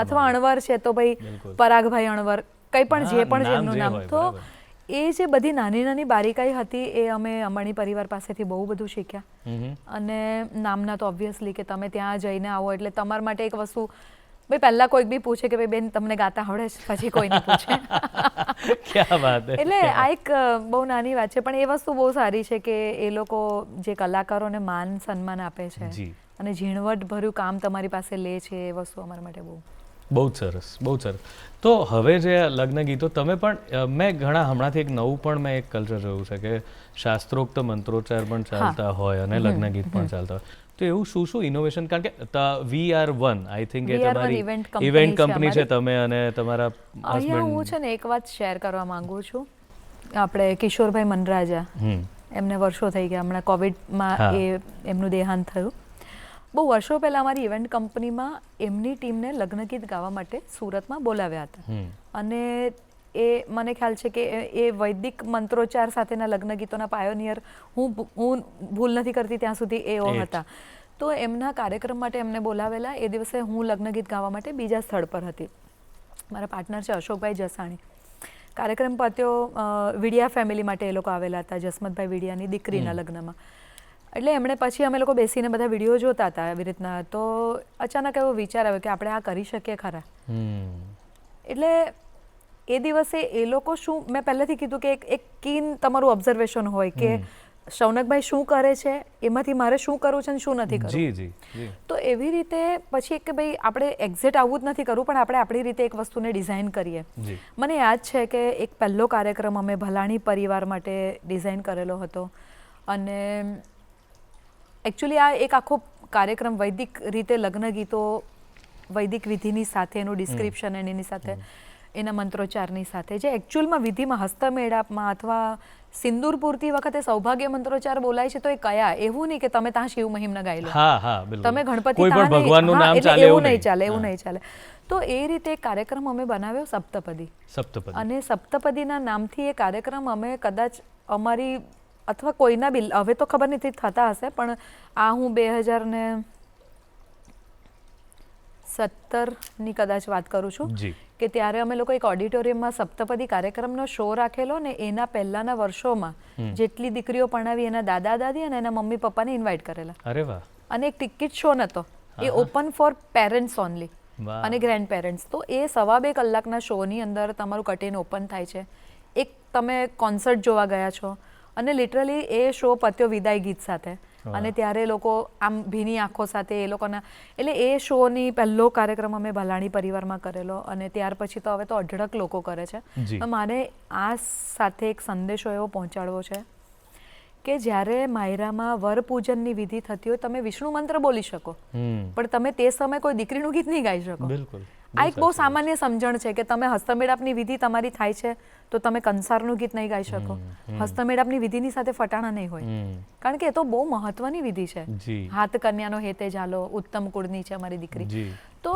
અથવા અણવર છે તો ભાઈ પરાગભાઈ અણવર, કંઈ પણ જે પણ જેમનું નામ. તો એ જે બધી નાની નાની બારીકાઈ હતી એ અમે અંબાણી પરિવાર પાસેથી બહુ બધું શીખ્યા. અને નામના તો ઓબ્વિયસલી કે તમે ત્યાં જઈને આવો એટલે તમારા માટે એક વસ્તુ, ભાઈ પહેલા કોઈક બી પૂછે કે ભાઈ બેન તમને ગાતા આવડે છે, પછી કોઈ નહીં પૂછે. ક્યાં વાત હે. એટલે આ એક બહુ નાની વાત છે પણ એ વસ્તુ બહુ સારી છે કે એ લોકો જે કલાકારોને માન સન્માન આપે છે અને ઝીણવટભર્યું કામ તમારી પાસે લે છે, એ વસ્તુ અમારા માટે બહુ જ સરસ, બહુ જ સરસ. તો હવે જે લગ્ન ગીતો તમે પણ, મેં ઘણા હમણાંથી એક નવું પણ મેં એક કલ્ચર જોયું છે કે શાસ્ત્રોક્ત મંત્રોચ્ચાર પણ ચાલતા હોય અને લગ્ન ગીત પણ ચાલતા હોય. તો એવું શું શું ઇનોવેશન, કારણ કે VR1 આઈ થિંક એ તમારી ઇવેન્ટ કંપની છે, તમે અને તમારા અહીંયા હું છે ને એક વાત શેર કરવા માંગુ છું. આપણે કિશોરભાઈ મનરાજા, એમને વર્ષો થઈ ગયા, હમણાં કોવિડમાં એમનું દેહાંત થયું. બહુ વર્ષો પહેલાં અમારી ઇવેન્ટ કંપનીમાં એમની ટીમને લગ્ન ગીત ગાવા માટે સુરતમાં બોલાવ્યા હતા. અને એ મને ખ્યાલ છે કે એ વૈદિક મંત્રોચ્ચાર સાથેના લગ્ન ગીતોના પાયોનિયર હું ભૂલ નથી કરતી ત્યાં સુધી એઓ હતા. તો એમના કાર્યક્રમ માટે એમને બોલાવેલા. એ દિવસે હું લગ્ન ગીત ગાવા માટે બીજા સ્થળ પર હતી. મારા પાર્ટનર છે અશોકભાઈ જસાણી. કાર્યક્રમ પત્યો, વિડિયા ફેમિલી માટે એ લોકો આવેલા હતા, જસમતભાઈ વિડિયાની દીકરીના લગ્નમાં. એટલે એમણે પછી અમે લોકો બેસીને બધા વિડીયો જોતા હતા આવી રીતના. તો અચાનક એવો વિચાર આવ્યો કે આપણે આ કરી શકીએ ખરા. એટલે એ દિવસે એ લોકો શું, મેં પહેલેથી કીધું કે એક કીન તમારું ઓબ્ઝર્વેશન હોય કે શૌનકભાઈ શું કરે છે, એમાંથી મારે શું કરવું છે અને શું નથી કરવું. તો એવી રીતે પછી કે ભાઈ આપણે એક્ઝેક્ટ આવું જ નથી કરવું પણ આપણે આપણી રીતે એક વસ્તુને ડિઝાઇન કરીએ. મને યાદ છે કે એક પહેલો કાર્યક્રમ અમે ભલાણી પરિવાર માટે ડિઝાઇન કરેલો હતો. અને એકચ્યુઅલી આ એક આખો કાર્યક્રમ વૈદિક રીતે લગ્ન ગીતો, વૈદિક વિધિની સાથે એનું ડિસ્ક્રિપ્શન અને એની સાથે એના મંત્રોચ્ચારની સાથે, જે એકચ્યુઅલમાં વિધિમાં હસ્તમેળાપમાં અથવા સિંદૂર પૂરતી વખતે સૌભાગ્ય મંત્રોચ્ચાર બોલાય છે તો એ કયા, એવું નહીં કે તમે ત્યાં શિવ મહિમના ગાઈ લો, તમે ગણપતિ એવું નહીં ચાલે, એવું નહીં ચાલે. તો એ રીતે એક કાર્યક્રમ અમે બનાવ્યો સપ્તપદી. અને સપ્તપદીના નામથી એ કાર્યક્રમ અમે કદાચ અમારી અથવા કોઈના બી, હવે તો ખબર નથી થતા હશે, પણ આ હું 2017ની કદાચ વાત કરું છું કે ત્યારે અમે લોકો એક ઓડિટોરિયમમાં સપ્તપદી કાર્યક્રમનો શો રાખેલો ને એના પહેલાના વર્ષોમાં જેટલી દીકરીઓ પરણાવી એના દાદા દાદી અને એના મમ્મી પપ્પાને ઇન્વાઇટ કરેલા. અરે વાહ. અને એક ટિકિટ શો નહોતો, એ ઓપન ફોર પેરેન્ટ્સ ઓનલી અને ગ્રેન્ડ પેરેન્ટ્સ. તો એ 2.5 કલાકના શોની અંદર તમારું કર્ટેન ઓપન થાય છે, એક તમે કોન્સર્ટ જોવા ગયા છો અને લિટરલી એ શો પત્યો વિદાય ગીત સાથે. અને ત્યારે લોકો આમ ભીની આંખો સાથે એ લોકોના, એટલે એ શોની પહેલો કાર્યક્રમ અમે ભલાણી પરિવારમાં કરેલો. અને ત્યાર પછી તો હવે તો અઢળક લોકો કરે છે. મારે આ સાથે એક સંદેશો એવો પહોંચાડવો છે કે જ્યારે માયરામાં વરપૂજનની વિધિ થતી હોય તમે વિષ્ણુ મંત્ર બોલી શકો પણ તમે તે સમયે કોઈ દીકરીનું ગીત નહીં ગાઈ શકો. આ એક બહુ સામાન્ય સમજણ છે કે તમે હસ્તમેળાપની વિધિ તમારી થાય છે તો તમે કંસારનું ગીત નહીં ગાઈ શકો. હસ્તમેળાપની વિધિની સાથે ફટાણા નહીં હોય, કારણ કે એ તો બહુ મહત્વની વિધિ છે. હાથ કન્યાનો હેતે ઝાલો, ઉત્તમ કુળની છે અમારી દીકરી. તો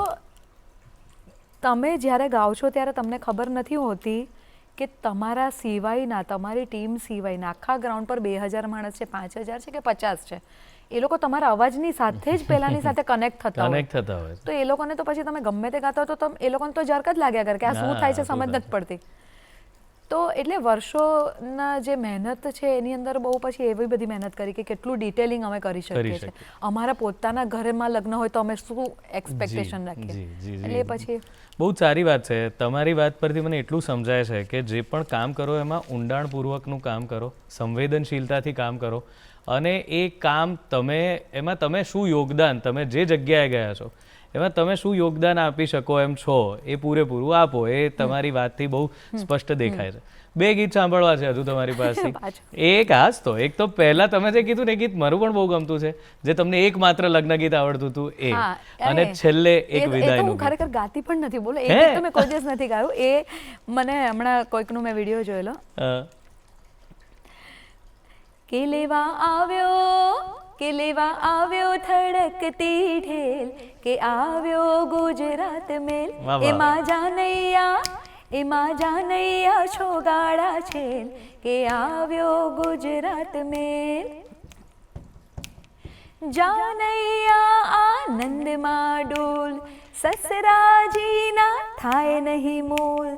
તમે જ્યારે ગાઓ છો ત્યારે તમને ખબર નથી હોતી કે તમારા સિવાયના, તમારી ટીમ સિવાયના આખા ગ્રાઉન્ડ પર 2000 માણસ છે, 5000 છે કે 50 છે, એ લોકો તમારા અવાજની સાથે જ પેલાની સાથે કનેક્ટ થતા હોય. તો એ લોકોને તો પછી તમે ગમે તે ગાતા હો તો એ લોકોને તો જરક જ લાગ્યા કરે કે આ શું થાય છે, સમજ નથી પડતી. તો એટલે વર્ષોના જે મહેનત છે એની અંદર બહુ પછી એવી બધી મહેનત કરી કે કેટલું ડિટેલિંગ અમે કરી શકીએ છીએ. અમારા પોતાના ઘરમાં લગ્ન હોય તો અમે શું એક્સપેક્ટેશન રાખીએ. એટલે પછી બહુ સારી વાત છે. તમારી વાત પરથી મને એટલું સમજાય છે કે જે પણ કામ કરો એમાં ઊંડાણપૂર્વકનું કામ કરો, સંવેદનશીલતાથી કામ કરો અને એ કામ એમાં તમે શું યોગદાન, તમે જે જગ્યાએ ગયા છો એમાં તમે શું યોગદાન આપી શકો એમ છો એ પૂરેપૂરું આપો. એ તમારી વાતથી બહુ સ્પષ્ટ દેખાય છે. 2 ગીત સાંભળવા છે હજુ તમારી પાસે. એક એક તો પહેલા તમે જે કીધું ને એ ગીત મારું પણ બહુ ગમતું છે, જે તમને એકમાત્ર લગ્ન ગીત આવડતું હતું એ, અને છેલ્લે એક વિદાયનું ગીત. ખરેખર ગાતી પણ નથી, બોલો, એ ગીત તો મેં કોઈ દિવસ નથી ગાયું. એ મને હમણાં કોઈકનો મેં વિડીયો જોયેલો કે લેવા આવ્યો કે લેવા આવ્યો ધડકતી ઢેલ કે આવ્યો ગુજરાત મેલ વાહ, વાહ. એમાં જાનૈયા છો ગાડા છેલ કે આવ્યો ગુજરાત મેલ જાનૈયા આનંદમાં ડોલ સસરાજીના થાય નહીં મોલ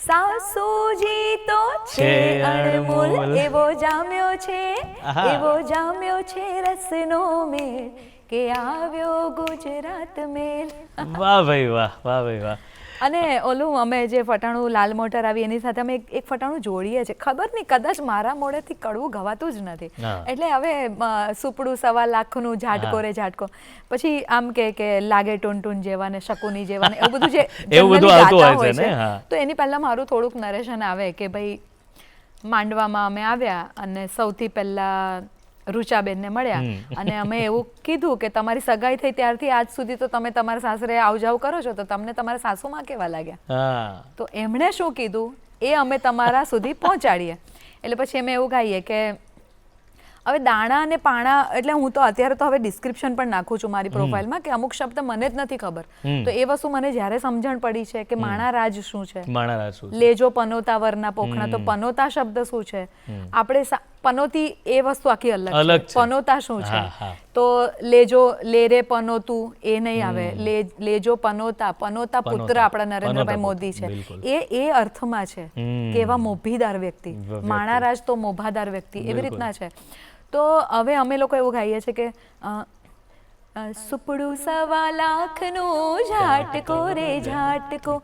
સાસુજી તો છે અણમોલ એવો જામ્યો છે આહા. એવો જામ્યો છે રસનો મેળ કે આવ્યો ગુજરાત મેલ વાહ ભાઈ વાહ, વાહ ભાઈ વાહ. અને ઓલું અમે જે ફટાણું લાલ મોટર આવી એની સાથે અમે એક ફટાણું જોડીએ છીએ ખબર નહીં કદાચ મારા મોઢેથી કડવું ગવાતું જ નથી હા. એટલે હવે સુપડું 1.25 લાખનું ઝાટકો રે ઝાટકો પછી આમ કે લાગે ટૂન જેવા ને શકુની જેવા ને એવું બધું જે એવું બધું generally આવતું ગાતા હોય છે ને, છે. હા. તો એની પહેલા મારું થોડુંક નરેશન આવે કે ભાઈ માંડવામાં અમે આવ્યા અને સૌથી પહેલા રૂચાબેનને મળ્યા અને અમે એવું કીધું કે તમારી સગાઈ થઈ ત્યારથી આજ સુધી તો તમે તમારા સાસરે આવજાવ કરો છો તો તમને તમારા સાસુમાં કેવા લાગ્યા હા તો એમણે શું કીધું એ અમે તમારા સુધી પહોંચાડીએ એટલે પછી અમે એવું ગાઈએ કે હવે દાણા અને પાણા એટલે હું તો અત્યારે તો હવે ડિસ્ક્રિપ્શન પણ નાખું છું મારી પ્રોફાઇલમાં કે અમુક શબ્દ મને જ નથી ખબર તો એ વસ્તુ મને જ્યારે સમજણ પડી છે કે માણા રાજ શું છે માણારાજ શું છે? લેજો પનોતા વરના પોખણા તો પનોતા શબ્દ શું છે આપણે પનોતી એ વસ્તુ આખી અલગ અલગ છે. છે પનોતા શું છે હા, હા. તો લેજો લેરે પનોતું એ નહીં આવે લેજો પનોતા પનોતા પુત્ર પનોતા. આપણા નરેન્દ્રભાઈ પનોતા મોદી છે બિલકુલ. એ અર્થમાં છે કે એવા મોભીદાર વ્યક્તિ વ્યક્તિ. માણારાજ તો મોભાદાર વ્યક્તિ એવી બિલકુલ. રીતના છે તો હવે અમે લોકો એવું ગાઈએ છીએ કે સુપડું 1.25 લાખનું ઝાટકો રે ઝાટકો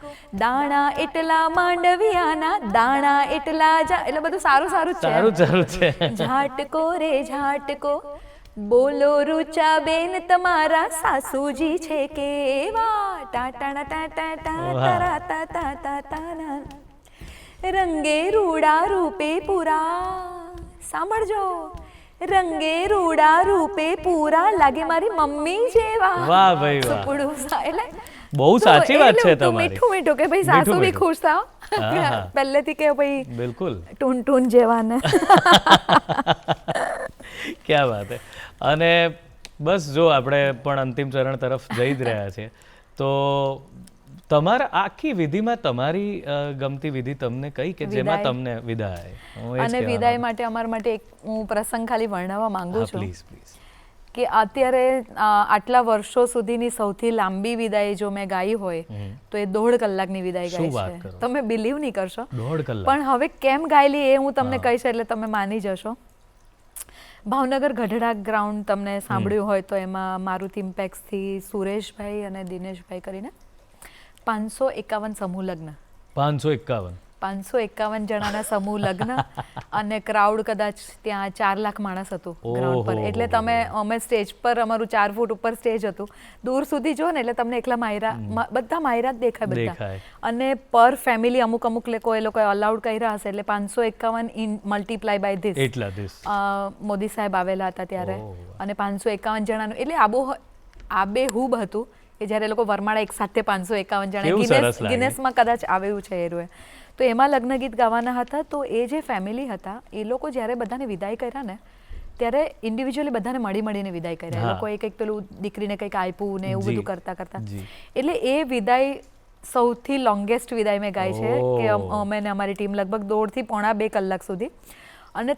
દાણા એટલા માંડવિયાના દાણા એટલા એટલે બધું સારું સારું જ સારું છે ચાલુ છે ઝાટકો રે ઝાટકો બોલો રૂચા બેન તમારા સાસુજી છે કેવા ટાટાણા ટાટા ટાટા તા તા તા તાના રંગે રૂડા રૂપે પૂરા સાંભળજો રંગે રૂડા રૂપે પૂરા લાગે મારી મમ્મી જેવા વાહ ભાઈ વાહ. સુપડું એટલે બહુ સાચી તો વાત છે એટલે તમારી. મીઠું મીઠું કે ભાઈ સાસુ મીઠું બી મીઠું. ખુશ થાવ હા, હા. પહેલેથી કે ભાઈ બિલકુલ ટૂન જેવા ને ક્યાં વાત હે અને બસ જો આપણે પણ અંતિમ ચરણ તરફ જઈ જ રહ્યા છીએ તો તમારા આખી વિધિમાં તમારી ગમતી વિધિ તમને કઈ કે જેમાં વિદાય. તમને વિદાય હું એ જ અને કહેવા વિદાય માટે અમારા માટે એક હું પ્રસંગ ખાલી વર્ણવવા માંગુ હા છું પ્લીઝ પ્લીઝ કે અત્યારે આટલા વર્ષો સુધીની સૌથી લાંબી વિદાય જો મેં ગાઈ હોય તો એ 1.5 કલાકની વિદાય શું ગાઈ વાત છે કરો? તમે બિલીવ નહીં કરશો 1.5 કલાક પણ હવે કેમ ગાયેલી એ હું તમને કહીશ એટલે તમે માની જશો ભાવનગર ગઢડા ગ્રાઉન્ડ તમને સાંભળ્યું હોય તો એમાં મારુતિ ઇમ્પેક્સથી સુરેશભાઈ અને દિનેશભાઈ કરીને 551 સમૂહ લગ્ન 551 551 જણાના સમૂહ લગ્ન અને ક્રાઉડ કદાચ ત્યાં 4 લાખ માણસ હતું ગ્રાઉન્ડ પર ઓહો. એટલે તમે અમે સ્ટેજ પર અમારું 4 ફૂટ ઉપર સ્ટેજ હતું દૂર સુધી જો ને એટલે તમને એકલા માયરા બધા માયરા જ દેખાય બધા દેખાય. અને પર ફેમિલી અમુક એ લોકોએ અલાઉડ કર્યા હશે એટલે 551 ઇન મલ્ટીપ્લાય બાય ધીસ એટલા દિવસ મોદી સાહેબ આવેલા હતા ત્યારે ઓહ. અને 551 જણાનું એટલે આબેહૂબ હતું કે જ્યારે એ લોકો વરમાળા એક સાથે 551 જણા કેવું સરસ લાગે. ગિનેસમાં કદાચ આવ્યું છે એરુએ તો એમાં લગ્ન ગીત ગાવાના હતા તો એ જે ફેમિલી હતા એ લોકો જ્યારે બધાને વિદાય કર્યા ને ત્યારે ઇન્ડિવિજ્યુઅલી બધાને મળીને વિદાય કર્યા એ હા. લોકોએ કંઈક પેલું દીકરીને કંઈક આપ્યું ને એવું જી. બધું કરતા જી. એટલે એ વિદાય સૌથી લોંગેસ્ટ વિદાય મેં ગાઈ છે કે ઓહ. અમે ને અમારી ટીમ લગભગ 1.5 થી પોણા 2 કલાક સુધી અને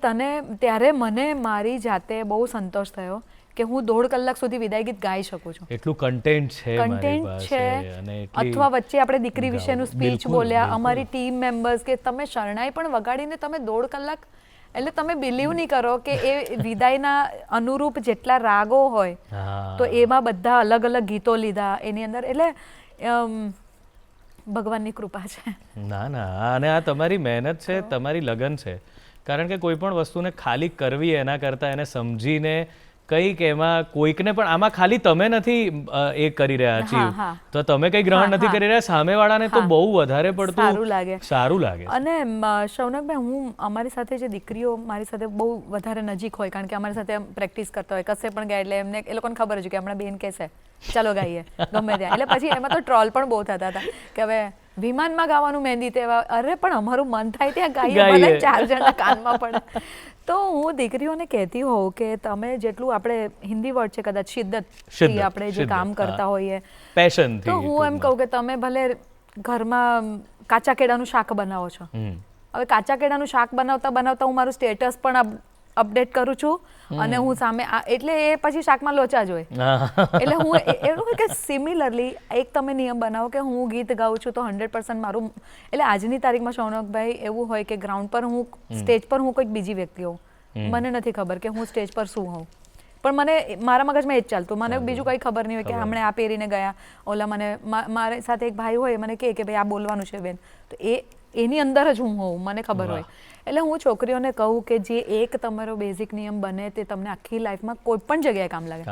ત્યારે મને મારી જાતે બહુ સંતોષ થયો કે હું 1.5 કલાક સુધી વિદાય ગીત ગાઈ શકું છું એટલું કન્ટેન્ટ છે મારી કન્ટેન્ટ પાસે છે અને એટલી અથવા વચ્ચે આપણે દીકરી વિશેનું સ્પીચ બિલકુલ, બોલ્યા બિલકુલ. અમારી ટીમ મેમ્બર્સ કે તમે શરણાઈ પણ વગાડીને તમે 1.5 કલાક એટલે તમે બિલીવ નહીં કરો કે એ વિદાયના અનુરૂપ જેટલા રાગો હોય હા તો એમાં બધા અલગ અલગ ગીતો લીધા એની અંદર એટલે ભગવાનની કૃપા છે ના ના અને આ તમારી મહેનત છે તમારી લગન છે કારણ કે કોઈ પણ વસ્તુને ખાલી કરવી એના કરતાં એને સમજીને કંઈક એમાં કોઈકને પણ આમાં ખાલી તમે નથી એ કરી રહ્યા હા, achieve. હા. તો તમે કંઈ ગ્રહણ નથી કરી રહ્યા સામેવાળાને તો બહુ વધારે પડતું સારું લાગે અને શૌનકભાઈ હું અમારી સાથે જે દીકરીઓ મારી સાથે બહુ વધારે નજીક હોય કારણ કે અમારી સાથે પ્રેક્ટિસ કરતા હોય કશે પણ ગયા એટલે એમને એ લોકોને ખબર છે કે હમણાં બેન કહેશે ચાલો ગાઈએ ગમે ત્યાં એટલે પછી એમાં તો ટ્રોલ પણ બહુ થતા હતા કે હવે વિમાનમાં ગાવાનું મહેંદી તેવા અરે પણ અમારું મન થાય ત્યાં ગાઈએ ભલે 4 જણના કાનમાં પડે તો હું દીકરીઓને કહેતી હોઉં કે તમે જેટલું આપણે હિન્દી વર્ડ છે કદાચ શિદ્દતથી શિદ્દત, આપણે જે શિદ્દત, કામ કરતા હા. હોઈએ પેશનથી તો હું એમ કહું કે તમે ભલે ઘરમાં કાચા કેળાનું શાક બનાવો છો, હવે કાચા કેળાનું શાક બનાવતા બનાવતા હું મારું સ્ટેટસ પણ અપડેટ કરું છું અને હું સામે એટલે એ પછી શાકમાં લોચા જ હોય. એટલે હું એવું કે સિમિલરલી એક તમે નિયમ બનાવો કે હું ગીત ગાઉં છું તો 100% મારું, એટલે આજની તારીખમાં શૌનકભાઈ એવું હોય કે ગ્રાઉન્ડ પર હું સ્ટેજ પર હું કોઈક બીજી વ્યક્તિ હોઉં, મને નથી ખબર કે હું સ્ટેજ પર શું હોઉં, પણ મને મારા મગજમાં એ જ ચાલતું, મને બીજું કંઈ ખબર નહીં હોય કે હમણાં આ પહેરીને ગયા, ઓલા મને મારી સાથે એક ભાઈ હોય મને કહે કે ભાઈ આ બોલવાનું છે બેન, તો એની અંદર જ હું હોઉં, મને ખબર હોય. એટલે હું છોકરીઓને કહું કે જે એક તમારો બેઝિક નિયમ બને તે તમને આખી લાઈફમાં કોઈ પણ જગ્યાએ કામ લાગે.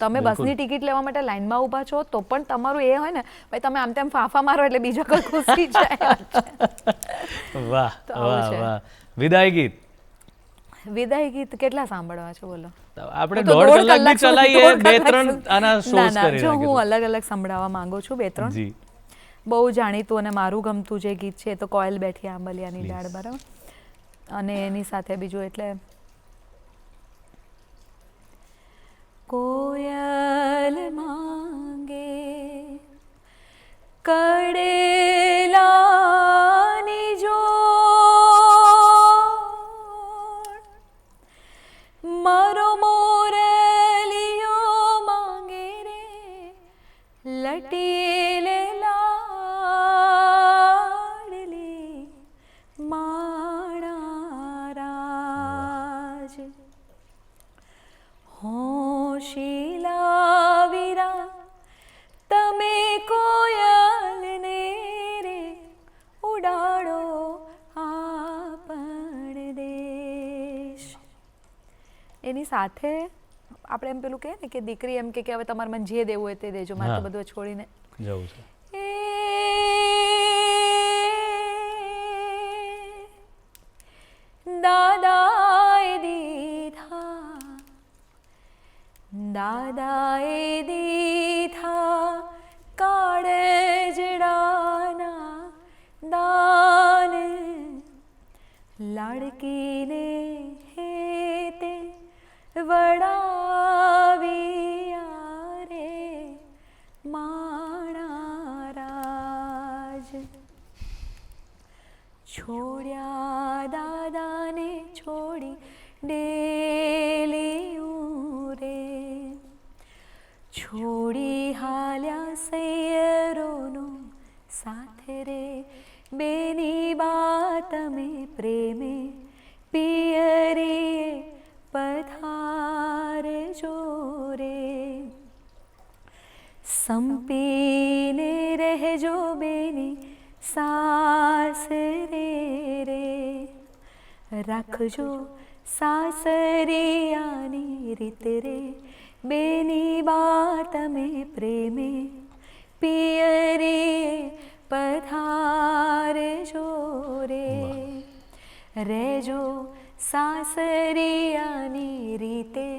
તમે બસની ટિકિટ લેવા માટે લાઈનમાં ઊભા છો તો પણ તમારું એ હોય ને ભાઈ તમે આમ તેમ ફાંફા મારો એટલે બીજા કોઈ ખુશી જાય. વાહ વાહ વાહ. વિદાય ગીત, વિદાય ગીત કેટલા સાંભળવા છો બોલો? આપણે 1.5 કલાક બી ચલાવીએ, 2-3 આના શોઝ ના કરી જો નાખીશું. હું અલગ અલગ સંભળાવવા માંગુ છું 2-3. જી. બહુ જાણીતું અને મારું ગમતું જે ગીત છે તો કોયલ બેઠી આંબલિયાની ડાળ, બરાબર, અને એની સાથે બીજું એટલે કોયલ માંગે કડેલાની જોડ, મારો મોરલિયો માંગે રે લટીલે લાડલી માણા રાજ, હોશીલા વીરા તમે કોયલને રે ઉડાડો આપણ દેશ. એની સાથે આપણે એમ પેલું કહે ને કે દીકરી એમ કે હવે તમારે મને જે દેવું હોય તે દેજો, મારે તો બધું છોડીને જવું છે. દાદાએ દીધા, દાદાએ દીધા કાળજડાના દાન, લાડકીને હેતે વડાવ્યા રે માણા રાજ, છોડ્યા દાદાને છોડી ડેલિયું રે, છોડી હાલ્યા સૈયરોનો સાથે રે બેની બાત મેં પ્રેમે પિયરીએ પધારજો રે, સંપીને રહેજો બેની સાસરે રે, રાખજો સાસરિયાની રીત રે બેની બાત મેં પ્રેમે પિયરીએ પધારજો રે, રહેજો સાસરિયાની રીતે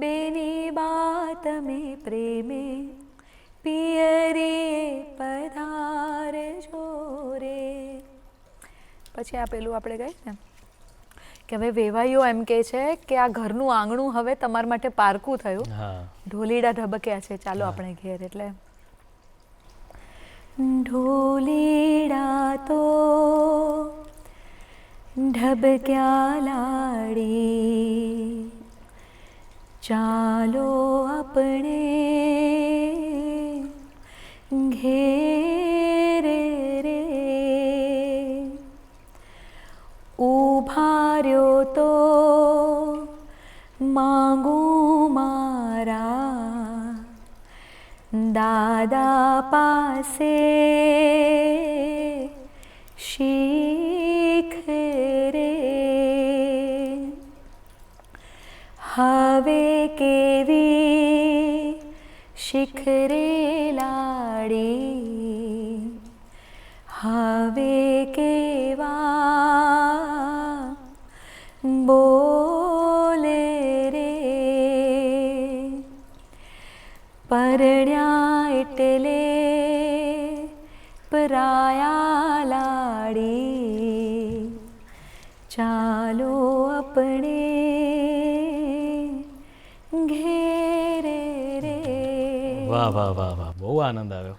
બેની બાત મેં પ્રેમે પિયરીએ પધારજો રે. પછી આ પેલું આપણે કહીએ ને કે હવે વેવાઈઓ એમ કહે છે કે આ ઘરનું આંગણું હવે તમારા માટે પારકું થયું, ઢોલીડા ઢબક્યા છે, ચાલો આપણે ઘેર. એટલે ઢોલીડા તો ઢબક્યા લાડી, ચાલો આપણે ઘેરે રે, ઊભા રહ્યો તો માંગું મારા દાદા પાસે શીખ રે, હવે કેવી શીખ રે લાડી, હવે કેવા બોલે રે, પરણ્યા એટલે પરાયા લાડી, ચાલો આપણે વાહ વાહ વાહ, બહુ આનંદ આવ્યો.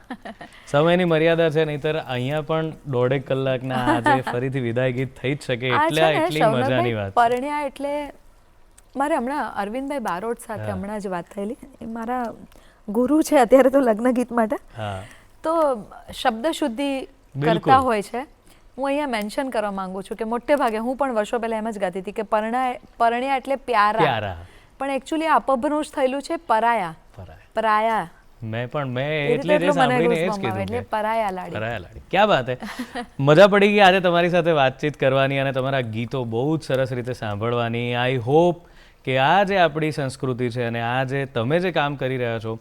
સમયની મર્યાદા છે, નહીંતર અહીંયા પણ 1.5 કલાકના આજે ફરીથી વિદાય ગીત થઈ જ શકે આ એટલે છે આ ને એટલી મજાની શૌનકભાઈ, વાત છે. પરણ્યા એટલે મારે હમણાં અરવિંદભાઈ બારોટ સાથે હમણાં જ વાત થયેલી. એ મારા ગુરુ છે અત્યારે તો લગ્ન ગીત માટે. હા તો શબ્દ શુદ્ધિ બિલકુલ. કરતા હોય છે. હું અહીંયા મેન્શન કરવા માંગુ છું કે મોટે ભાગે હું પણ વર્ષો પહેલા એમ જ ગાતી હતી કે પરણ્યા એટલે પ્યારા, પ્યારા પણ એકચ્યુઅલી અપભ્રંશ થયેલું છે પરાયા. પરાયા. પરાયા મેં એ એટલે રીતે જ એટલું મને સાંભળીને એ જ goosebumps આવે, કીધું એટલે કે પરાયા લાડી. પરાયા લાડી. ક્યાં વાત હે. મજા પડી ગઈ આજે તમારી સાથે વાતચીત કરવાની અને તમારા ગીતો બહુ જ સરસ રીતે સાંભળવાની. આઈ હોપ કે આ જે આપણી સંસ્કૃતિ છે અને આ જે તમે જે કામ કરી રહ્યા છો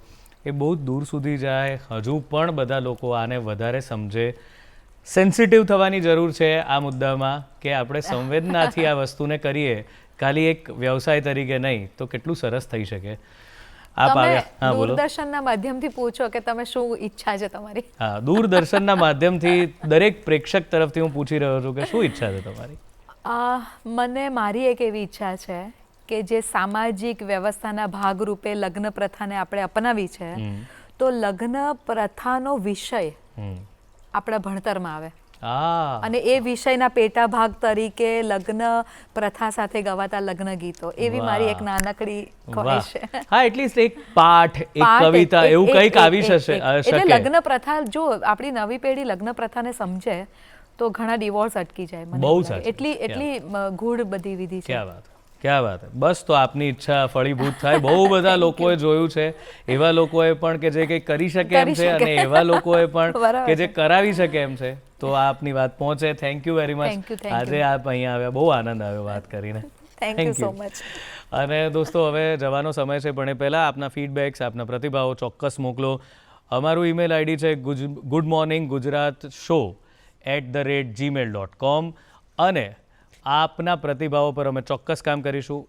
એ બહુ જ દૂર સુધી જાય, હજુ પણ બધા લોકો આને વધારે સમજે. સેન્સિટિવ થવાની જરૂર છે આ મુદ્દામાં કે આપણે સંવેદનાથી આ વસ્તુને કરીએ, ખાલી એક વ્યવસાય તરીકે નહીં, તો કેટલું સરસ થઈ શકે. આપ તમે આવ્યા. હા બોલો. દૂરદર્શનના માધ્યમથી પૂછો કે તમે શું ઈચ્છા છે તમારી. હા, દૂરદર્શનના માધ્યમથી દરેક પ્રેક્ષક તરફથી હું પૂછી રહ્યો છું કે શું ઈચ્છા છે તમારી? મને મારી એક એવી ઈચ્છા છે કે જે સામાજિક વ્યવસ્થાના ભાગરૂપે લગ્ન પ્રથાને આપણે અપનાવી છે, તો લગ્ન પ્રથાનો વિષય આપણા ભણતરમાં આવે હા અને એ વિષયના પેટા ભાગ તરીકે લગ્ન પ્રથા સાથે ગવાતા લગ્ન ગીતો, એવી મારી એક નાનકડી ખ્વાહિશ છે. હા, એટલીસ્ટ એક પાઠ, એક પાઠ, કવિતા એવું કંઈક આવી એટલે શકે. લગ્ન પ્રથા, જો આપણી નવી પેઢી લગ્ન પ્રથાને સમજે તો ઘણા ડિવોર્સ અટકી જાય. મને બહુ એવું લાગે. સાચી. એટલી ગૂઢ બધી વિધિ છે. ક્યાં વાત, ક્યાં વાત. બસ તો આપની ઈચ્છા ફળીભૂત થાય. બહુ બધા લોકોએ જોયું છે, એવા લોકોએ પણ કે જે કંઈ કરી શકે એમ છે અને એવા લોકોએ પણ બરાબર કે જે કરાવી શકે એમ છે. તો આપની વાત પહોંચે. Thank you very much. Thank you. આજે આપ અહીંયા આવ્યા, બહુ આનંદ આવ્યો વાત કરીને. Thank you so much. અને દોસ્તો, હવે જવાનો સમય છે, પણ એ પહેલાં આપના ફીડબેક્સ, આપના પ્રતિભાવો ચોક્કસ મોકલો. અમારું ઈમેલ આઈડી છે goodmorninggujratshow@gmail.com અને આપના પ્રતિભાવો પર અમે ચોક્કસ કામ કરીશું.